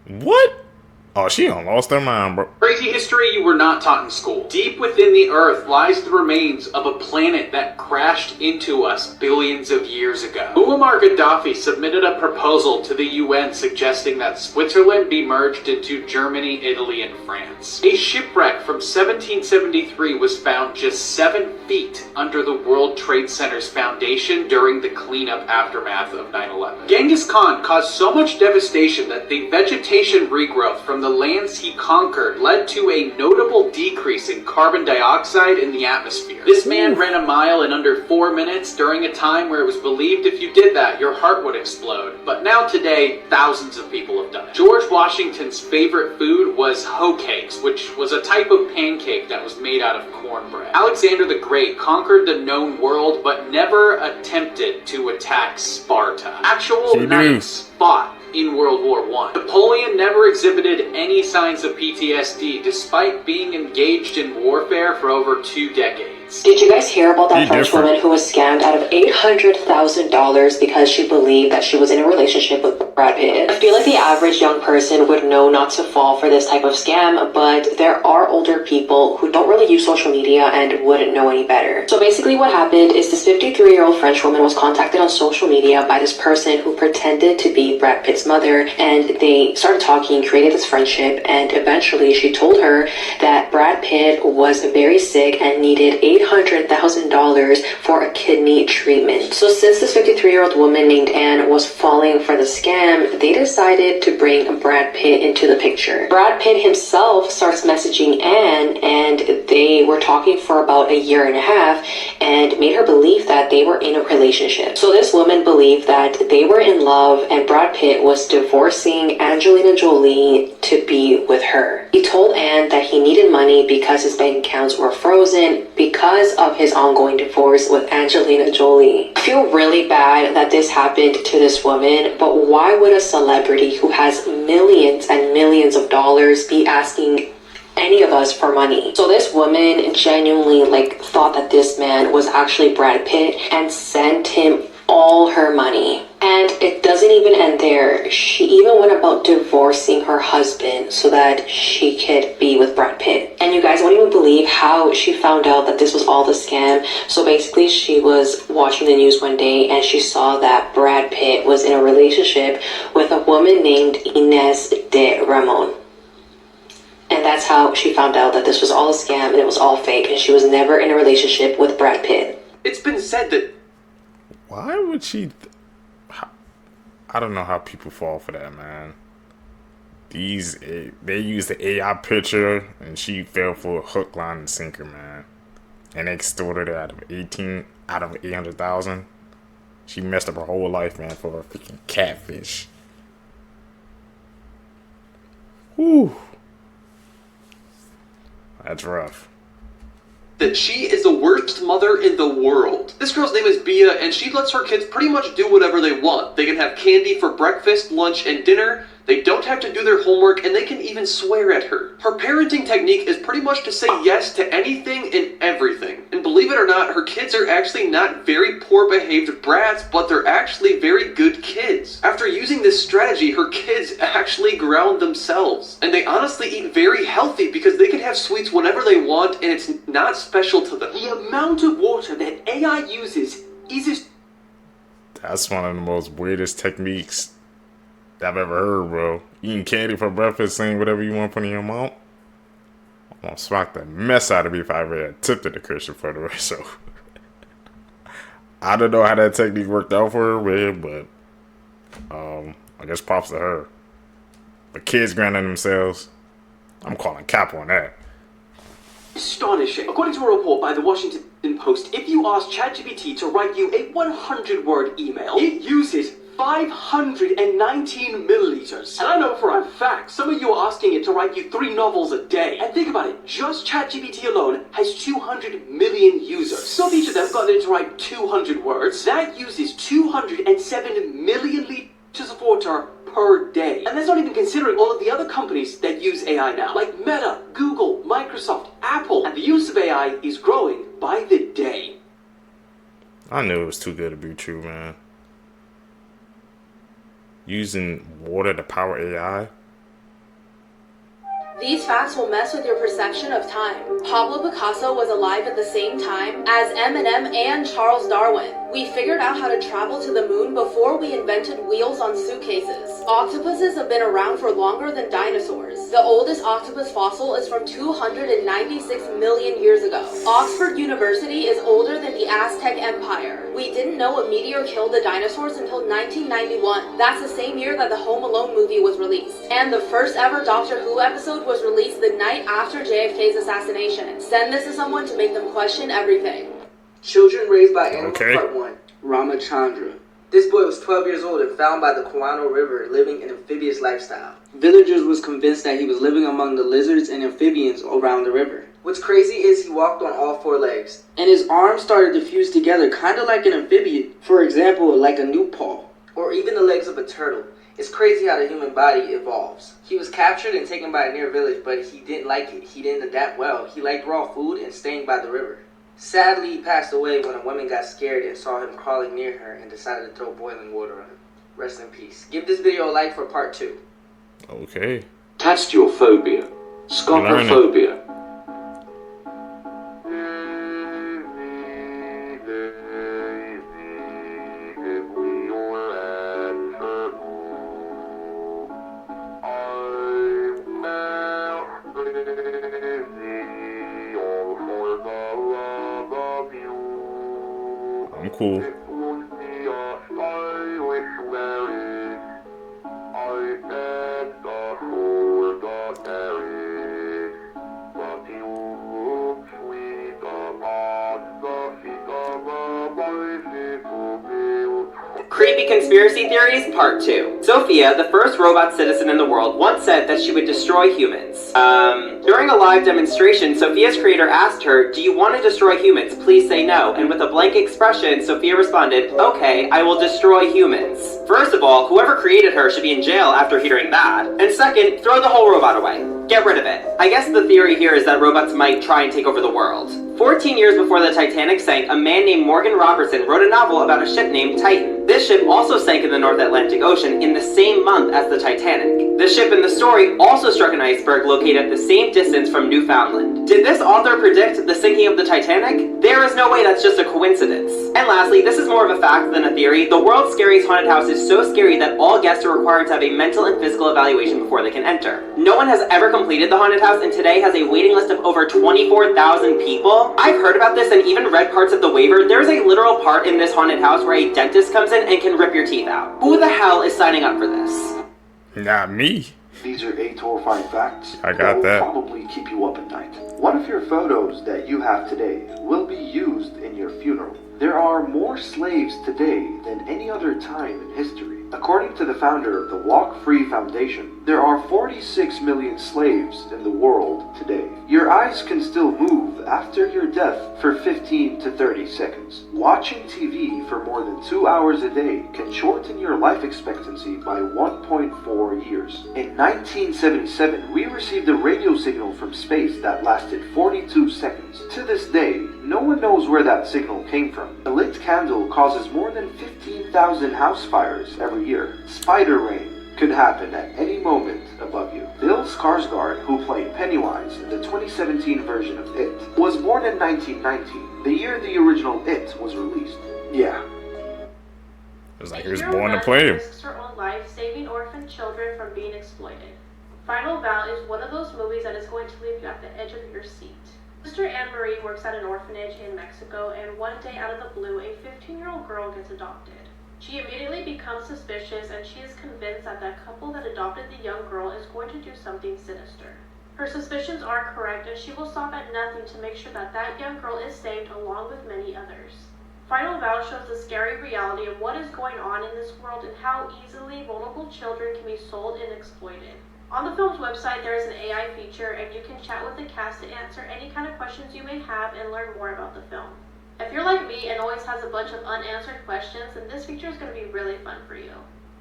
What? Oh, she done lost her mind, bro. Crazy history you were not taught in school. Deep within the Earth lies the remains of a planet that crashed into us billions of years ago. Muammar Gaddafi submitted a proposal to the UN suggesting that Switzerland be merged into Germany, Italy, and France. A shipwreck from 1773 was found just 7 feet under the World Trade Center's foundation during the cleanup aftermath of 9/11. Genghis Khan caused so much devastation that the vegetation regrowth from the lands he conquered led to a notable decrease in carbon dioxide in the atmosphere. This man ran a mile in under 4 minutes during a time where it was believed if you did that, your heart would explode. But now today, thousands of people have done it. George Washington's favorite food was hoe cakes, which was a type of pancake that was made out of cornbread. Alexander the Great conquered the known world, but never attempted to attack Sparta. Actual knights fought in World War I. Napoleon never exhibited any signs of PTSD despite being engaged in warfare for over 2 decades. Did you guys hear about that French woman who was scammed out of $800,000 because she believed that she was in a relationship with Brad Pitt? I feel like the average young person would know not to fall for this type of scam, but there are older people who don't really use social media and wouldn't know any better. So basically what happened is this 53-year-old French woman was contacted on social media by this person who pretended to be Brad Pitt's mother, and they started talking, created this friendship, and eventually she told her that Brad Pitt was very sick and needed $800,000 for a kidney treatment. So since this 53-year-old woman named Anne was falling for the scam, they decided to bring Brad Pitt into the picture. Brad Pitt himself starts messaging Anne, and they were talking for about a year and a half and made her believe that they were in a relationship. So this woman believed that they were in love and Brad Pitt was divorcing Angelina Jolie to be with her. He told Anne that he needed money because his bank accounts were frozen because of his ongoing divorce with Angelina Jolie. I feel really bad that this happened to this woman, but why would a celebrity who has millions and millions of dollars be asking any of us for money? So this woman genuinely thought that this man was actually Brad Pitt and sent him all her money. And it doesn't even end there. She even went about divorcing her husband so that she could be with Brad Pitt. And you guys won't even believe how she found out that this was all the scam. So basically she was watching the news one day and she saw that Brad Pitt was in a relationship with a woman named Inés de Ramón. And that's how she found out that this was all a scam and it was all fake and she was never in a relationship with Brad Pitt. It's been said that... Why would she... I don't know how people fall for that, man. They used the AI picture and she fell for a hook, line, and sinker, man. And extorted her out of 800,000. She messed up her whole life, man, for a freaking catfish. Whew. That's rough. That she is the worst mother in the world. This girl's name is Bia, and she lets her kids pretty much do whatever they want. They can have candy for breakfast, lunch, and dinner. They don't have to do their homework, and they can even swear at her. Her parenting technique is pretty much to say yes to anything and everything. And believe it or not, her kids are actually not very poor behaved brats, but they're actually very good kids. After using this strategy, her kids actually ground themselves. And they honestly eat very healthy because they can have sweets whenever they want, and it's not special to them. The amount of water that AI uses is That's one of the most weirdest techniques I've ever heard, bro. Eating candy for breakfast, saying whatever you want from your mom. I'm gonna smack the mess out of me if I ever attempted to curse her for the way. So I don't know how that technique worked out for her, man, but I guess props to her. But kids granting themselves, I'm calling cap on that. Astonishing. According to a report by the Washington Post, if you ask ChatGPT to write you a 100-word email, it uses 519 milliliters. And I know for a fact, some of you are asking it to write you 3 novels a day. And think about it, just ChatGPT alone has 200 million users. So if each of them got it to write 200 words, that uses 207 million liters of water per day. And that's not even considering all of the other companies that use AI now, like Meta, Google, Microsoft, Apple. And the use of AI is growing by the day. I knew it was too good to be true, man. Using water to power AI. These facts will mess with your perception of time. Pablo Picasso was alive at the same time as Eminem and Charles Darwin. We figured out how to travel to the moon before we invented wheels on suitcases. Octopuses have been around for longer than dinosaurs. The oldest octopus fossil is from 296 million years ago. Oxford University is older than the Aztec Empire. We didn't know a meteor killed the dinosaurs until 1991. That's the same year that the Home Alone movie was released. And the first ever Doctor Who episode was released the night after JFK's assassination. Send this to someone to make them question everything. Children Raised by Animals Part 1. Ramachandra. This boy was 12 years old and found by the Kuano River living an amphibious lifestyle. Villagers was convinced that he was living among the lizards and amphibians around the river. What's crazy is he walked on all 4 legs, and his arms started to fuse together kind of like an amphibian. For example, like a new paw, or even the legs of a turtle. It's crazy how the human body evolves. He was captured and taken by a near village, but he didn't like it. He didn't adapt well. He liked raw food and staying by the river. Sadly, he passed away when a woman got scared and saw him crawling near her and decided to throw boiling water on him. Rest in peace. Give this video a like for part 2. Okay. Tastiophobia. Scopophobia. I'm cool. Creepy Conspiracy Theories, Part 2. Sophia, the first robot citizen in the world, once said that she would destroy humans. During a live demonstration, Sophia's creator asked her, "Do you want to destroy humans? Please say no." And with a blank expression, Sophia responded, "Okay, I will destroy humans." First of all, whoever created her should be in jail after hearing that. And second, throw the whole robot away. Get rid of it. I guess the theory here is that robots might try and take over the world. 14 years before the Titanic sank, a man named Morgan Robertson wrote a novel about a ship named Titan. This ship also sank in the North Atlantic Ocean in the same month as the Titanic. The ship in the story also struck an iceberg located at the same distance from Newfoundland. Did this author predict the sinking of the Titanic? There is no way that's just a coincidence. And lastly, this is more of a fact than a theory. The world's scariest haunted house is so scary that all guests are required to have a mental and physical evaluation before they can enter. No one has ever completed the haunted house and today has a waiting list of over 24,000 people. I've heard about this and even read parts of the waiver. There's a literal part in this haunted house where a dentist comes in and can rip your teeth out. Who the hell is signing up for this? Not me. These are 8 horrifying facts I got that. will probably keep you up at night. One of your photos that you have today will be used in your funeral. There are more slaves today than any other time in history. According to the founder of the Walk Free Foundation, there are 46 million slaves in the world today. Your eyes can still move after your death for 15 to 30 seconds. Watching TV for more than 2 hours a day can shorten your life expectancy by 1.4 years. In 1977, we received a radio signal from space that lasted 42 seconds. To this day, no one knows where that signal came from. A lit candle causes more than 15,000 house fires every year. Spider rain could happen at any moment above you. Bill Skarsgård, who played Pennywise in the 2017 version of It, was born in 1990, the year the original It was released. Yeah. It's like he was born to play him. Risks her own life saving orphan children from being exploited. Final Vow is one of those movies that is going to leave you at the edge of your seat. Sister Anne Marie works at an orphanage in Mexico, and one day out of the blue, a 15-year-old girl gets adopted. She immediately becomes suspicious, and she is convinced that that couple that adopted the young girl is going to do something sinister. Her suspicions are correct, and she will stop at nothing to make sure that that young girl is saved along with many others. Final Vow shows the scary reality of what is going on in this world and how easily vulnerable children can be sold and exploited. On the film's website, there is an AI feature, and you can chat with the cast to answer any kind of questions you may have and learn more about the film. If you're like me and always has a bunch of unanswered questions, then this feature is going to be really fun for you.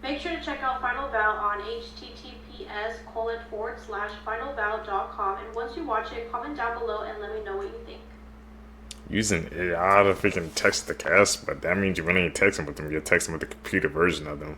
Make sure to check out Final Vow on https://finalvow.com, and once you watch it, comment down below and let me know what you think. Using AI to freaking text the cast, but that means you really ain't texting with them, you're texting with the computer version of them.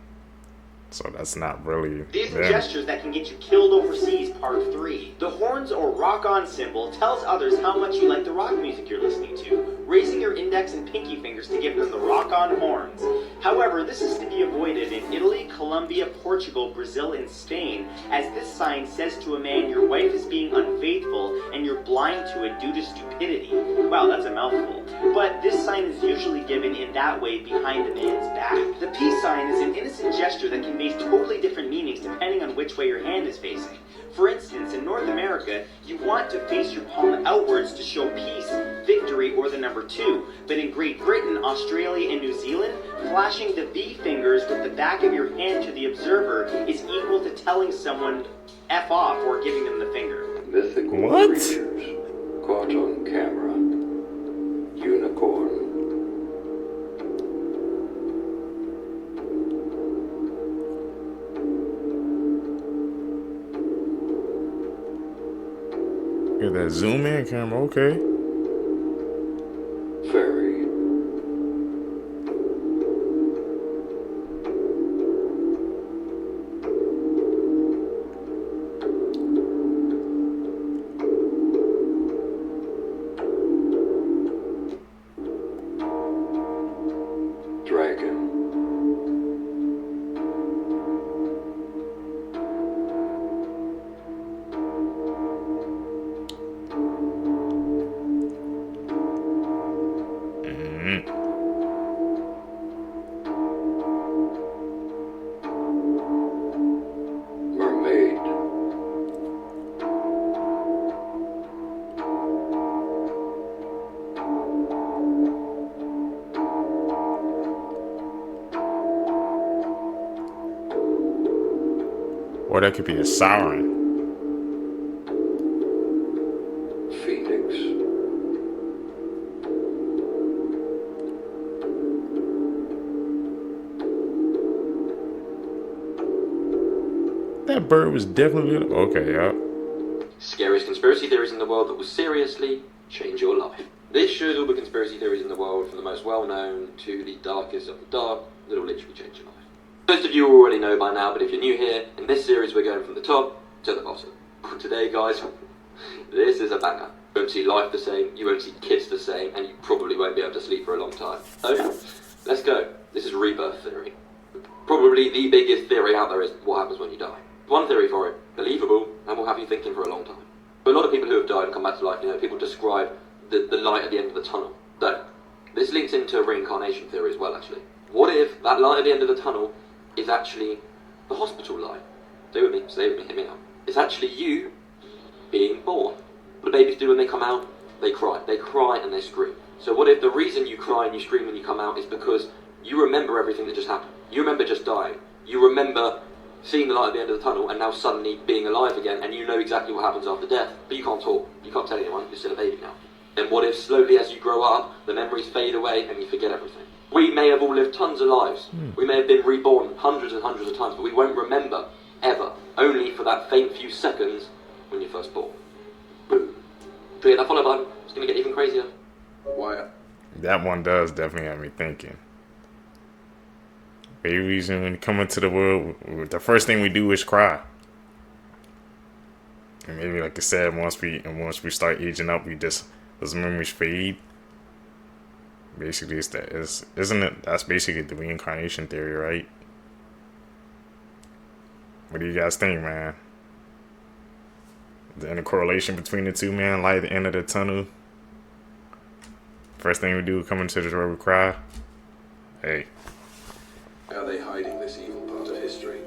So that's not really These them. gestures that can get you killed overseas, part 3. The horns or rock-on symbol tells others how much you like the rock music you're listening to, raising your index and pinky fingers to give them the rock-on horns. However, this is to be avoided in Italy, Colombia, Portugal, Brazil, and Spain, as this sign says to a man your wife is being unfaithful and you're blind to it due to stupidity. Wow, that's a mouthful. But this sign is usually given in that way behind the man's back. The peace sign is an innocent gesture that conveys totally different meanings depending on which way your hand is facing. For instance, in North America, you want to face your palm outwards to show peace, victory, or the number 2. But in Great Britain, Australia, and New Zealand, flashing the V fingers with the back of your hand to the observer is equal to telling someone F off or giving them the finger. Mythical creatures caught on camera. Unicorn. Get that zoom in camera, okay. Fairy. Dragon. Mermaid. Or that could be a siren. Phoenix. That bird was definitely okay, yeah. Scariest conspiracy theories in the world that will seriously change your life. This shows all the conspiracy theories in the world, from the most well-known to the darkest of the dark, that will literally change your life. Most of you already know by now, but if you're new here, in this series we're going from the top to the bottom. Today, guys, this is a banger. You won't see life the same, you won't see kids the same, and you probably won't be able to sleep for a long time. So, let's go. This is Rebirth theory. Probably the biggest theory out there is what happens when you die. One theory for it, believable, and will have you thinking for a long time. For a lot of people who have died and come back to life, people describe the light at the end of the tunnel. So, this links into reincarnation theory as well, actually. What if that light at the end of the tunnel is actually the hospital light? Stay with me, hear me out. It's actually you being born. What do babies do when they come out? They cry. They cry and they scream. So what if the reason you cry and you scream when you come out is because you remember everything that just happened? You remember just dying. You remember seeing the light at the end of the tunnel and now suddenly being alive again, and you know exactly what happens after death, but you can't talk. You can't tell anyone. You're still a baby now. Then what if slowly as you grow up, the memories fade away and you forget everything? We may have all lived tons of lives. We may have been reborn hundreds and hundreds of times, but we won't remember, ever. Only for that faint few seconds when you're first born. Boom. Do you hit that follow button? It's going to get even crazier. Why? That one does definitely have me thinking. Babies, when we come into the world, the first thing we do is cry. And maybe, like I said, once we start aging up, those memories fade. Basically, isn't it? That's basically the reincarnation theory, right? What do you guys think, man? Any correlation between the two, man? Light at the end of the tunnel. First thing we do, come into the door, we cry. Hey. How are they hiding this evil part of history?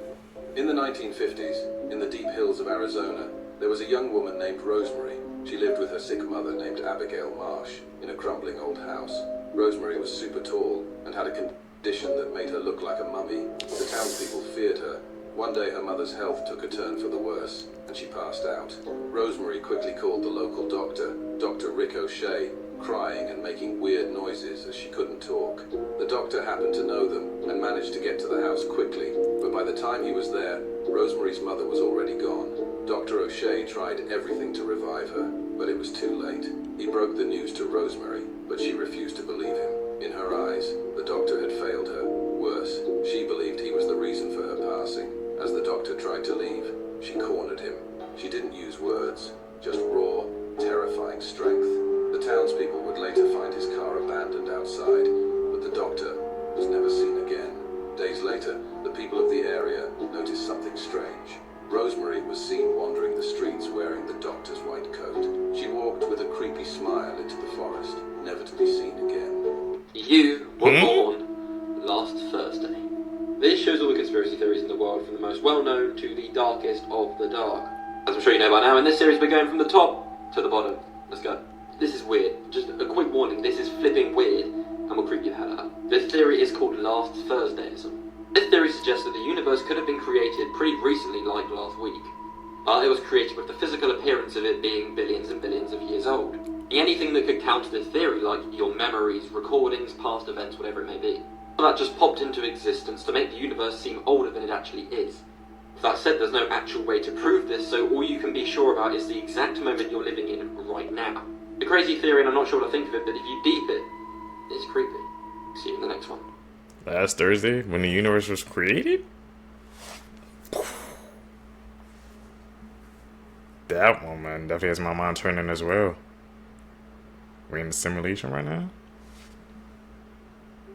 In the 1950s, in the deep hills of Arizona, there was a young woman named Rosemary. She lived with her sick mother named Abigail Marsh in a crumbling old house. Rosemary was super tall and had a condition that made her look like a mummy. The townspeople feared her. One day her mother's health took a turn for the worse, and she passed out. Rosemary quickly called the local doctor, Dr. Rick O'Shea, crying and making weird noises as she couldn't talk. The doctor happened to know them and managed to get to the house quickly, but by the time he was there, Rosemary's mother was already gone. Dr. O'Shea tried everything to revive her, but it was too late. He broke the news to Rosemary, but she refused to believe him. In her eyes, the doctor had failed her. Worse, she believed he was the reason for her passing. As the doctor tried to leave, she cornered him. She didn't use words, just raw, terrifying strength. The townspeople would later find his car abandoned outside, but the doctor was never seen again. Days later, the people of the area noticed something strange. Rosemary was seen wandering the streets wearing the doctor's white coat. She walked with a creepy smile into the forest, never to be seen again. You were born last Thursday. This shows all the conspiracy theories in the world, from the most well-known to the darkest of the dark. As I'm sure you know by now, in this series we're going from the top to the bottom. Let's go. This is weird. Just a quick warning, this is flipping weird and will creep your head out. This theory is called Last Thursdayism. This theory suggests that the universe could have been created pretty recently, like last week. But it was created with the physical appearance of it being billions and billions of years old. Anything that could counter this theory, like your memories, recordings, past events, whatever it may be, that just popped into existence to make the universe seem older than it actually is. That said, there's no actual way to prove this, so all you can be sure about is the exact moment you're living in right now. A crazy theory, and I'm not sure what to think of it, but if you deep it, it's creepy. See you in the next one. Last Thursday, when the universe was created? That one, man, definitely has my mind turning as well. We're in a simulation right now?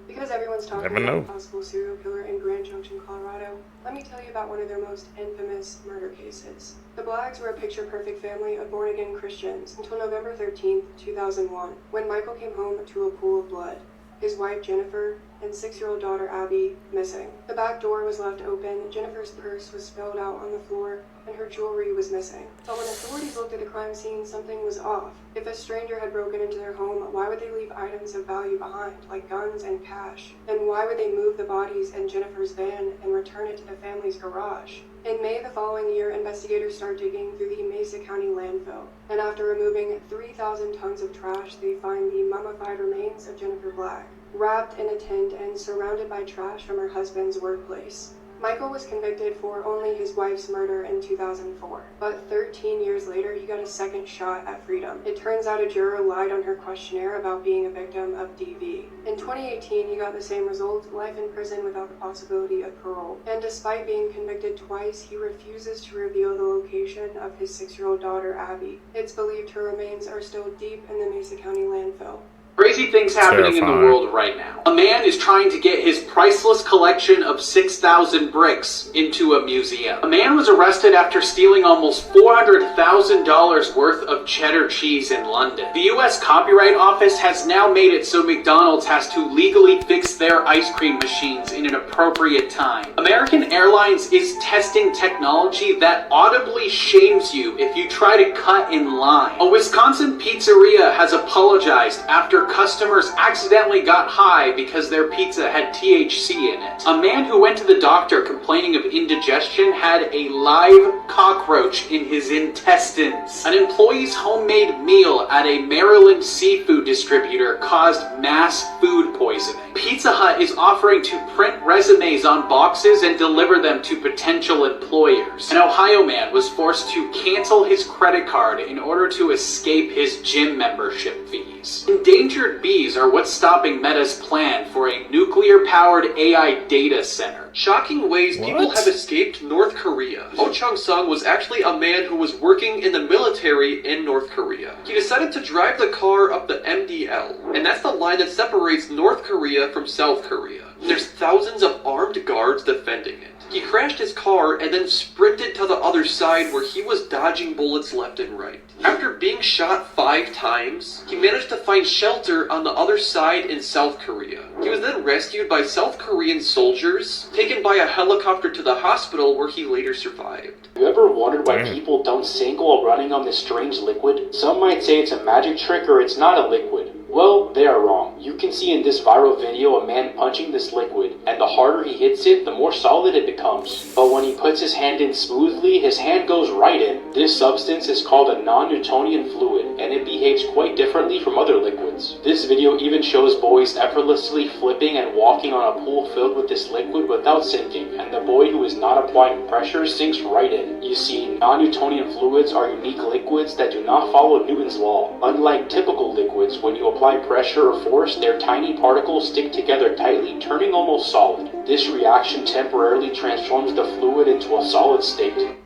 Because everyone's talking about a possible serial killer in Grand Junction, Colorado, let me tell you about one of their most infamous murder cases. The Blacks were a picture-perfect family of born-again Christians until November 13th, 2001, when Michael came home to a pool of blood. His wife, Jennifer, and 6-year-old daughter, Abby, missing. The back door was left open, Jennifer's purse was spilled out on the floor, and her jewelry was missing. But when authorities looked at the crime scene, something was off. If a stranger had broken into their home, why would they leave items of value behind, like guns and cash? And why would they move the bodies in Jennifer's van and return it to the family's garage? In May the following year, investigators started digging through the Mesa County landfill, and after removing 3,000 tons of trash, they find the mummified remains of Jennifer Black, wrapped in a tent and surrounded by trash from her husband's workplace. Michael was convicted for only his wife's murder in 2004, but 13 years later, he got a second shot at freedom. It turns out a juror lied on her questionnaire about being a victim of DV. In 2018, he got the same result, life in prison without the possibility of parole. And despite being convicted twice, he refuses to reveal the location of his 6-year-old daughter, Abby. It's believed her remains are still deep in the Mesa County landfill. Crazy things happening in the world right now. A man is trying to get his priceless collection of 6,000 bricks into a museum. A man was arrested after stealing almost $400,000 worth of cheddar cheese in London. The US Copyright Office has now made it so McDonald's has to legally fix their ice cream machines in an appropriate time. American Airlines is testing technology that audibly shames you if you try to cut in line. A Wisconsin pizzeria has apologized after customers accidentally got high because their pizza had THC in it. A man who went to the doctor complaining of indigestion had a live cockroach in his intestines. An employee's homemade meal at a Maryland seafood distributor caused mass food poisoning. Pizza Hut is offering to print resumes on boxes and deliver them to potential employers. An Ohio man was forced to cancel his credit card in order to escape his gym membership fees. bees. Endangered bees are what's stopping Meta's plan for a nuclear-powered AI data center. Shocking ways people have escaped North Korea. Oh Chung-sung was actually a man who was working in the military in North Korea. He decided to drive the car up the MDL, and that's the line that separates North Korea from South Korea. There's thousands of armed guards defending it. He crashed his car and then sprinted to the other side where he was dodging bullets left and right. After being shot 5 times, he managed to find shelter on the other side in South Korea. He was then rescued by South Korean soldiers, taken by a helicopter to the hospital where he later survived. Have you ever wondered why people don't sink while running on this strange liquid? Some might say it's a magic trick or it's not a liquid. Well, they are wrong. You can see in this viral video a man punching this liquid, and the harder he hits it, the more solid it becomes. But when he puts his hand in smoothly, his hand goes right in. This substance is called a non-newtonian fluid, and it behaves quite differently from other liquids. This video even shows boys effortlessly flipping and walking on a pool filled with this liquid without sinking, and the boy who is not applying pressure sinks right in. You see, non-newtonian fluids are unique liquids that do not follow Newton's law. Unlike typical liquids, when you apply pressure or force, their tiny particles stick together tightly, turning almost solid. This reaction temporarily transforms the fluid into a solid state.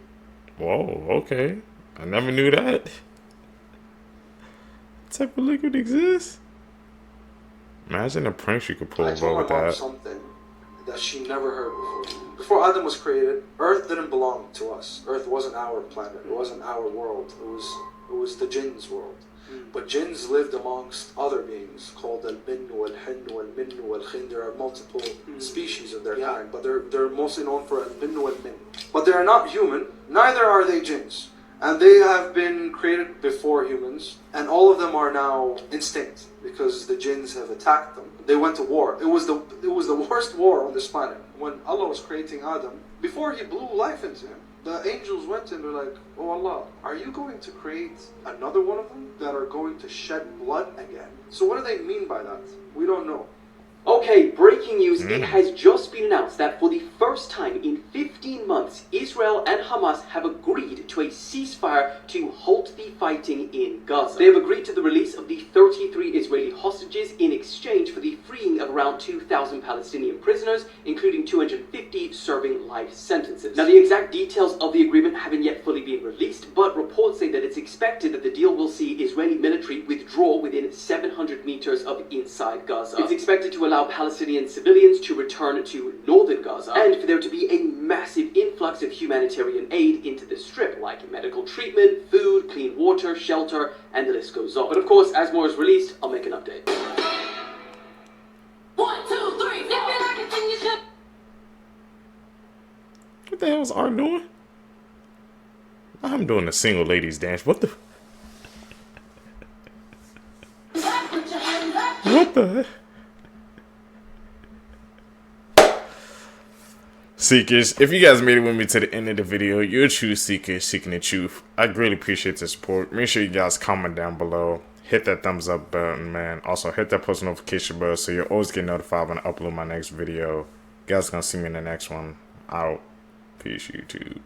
Whoa, okay. I never knew that. What type of liquid exists? Imagine a prank you could pull over with that. Something that she never heard before. Before Adam was created, Earth didn't belong to us. Earth wasn't our planet. It wasn't our world. It was the jinns' world. But jinns lived amongst other beings called al-bin wal-hin wal-min wal-khin. There are multiple species of their kind, but they're mostly known for al-bin wal-min. But they're not human, neither are they jinns. And they have been created before humans, and all of them are now extinct because the jinns have attacked them. They went to war. It was the worst war on this planet. When Allah was creating Adam, before he blew life into him, the angels went and they're like, oh Allah, are you going to create another one of them that are going to shed blood again? So what do they mean by that? We don't know. Okay, breaking news. It has just been announced that for the first time in 15 months, Israel and Hamas have agreed to a ceasefire to halt the fighting in Gaza. They have agreed to the release of the 33 Israeli hostages in exchange for the freeing of around 2,000 Palestinian prisoners, including 250 serving life sentences. Now, the exact details of the agreement haven't yet fully been released, but reports say that it's expected that the deal will see Israeli military withdraw within 700 meters of inside Gaza. It's expected to allow Palestinian civilians to return to northern Gaza, and for there to be a massive influx of humanitarian aid into the strip, like medical treatment, food, clean water, shelter, and the list goes on. But of course, as more is released, I'll make an update. 1, 2, 3, 4. What the hell is Art doing? I'm doing the single ladies dance. What the? What the? Seekers, if you guys made it with me to the end of the video, you're a true seeker seeking the truth. I greatly appreciate the support. Make sure you guys comment down below. Hit that thumbs up button, man. Also, hit that post notification bell so you'll always get notified when I upload my next video. You guys gonna see me in the next one. Out. Peace, YouTube.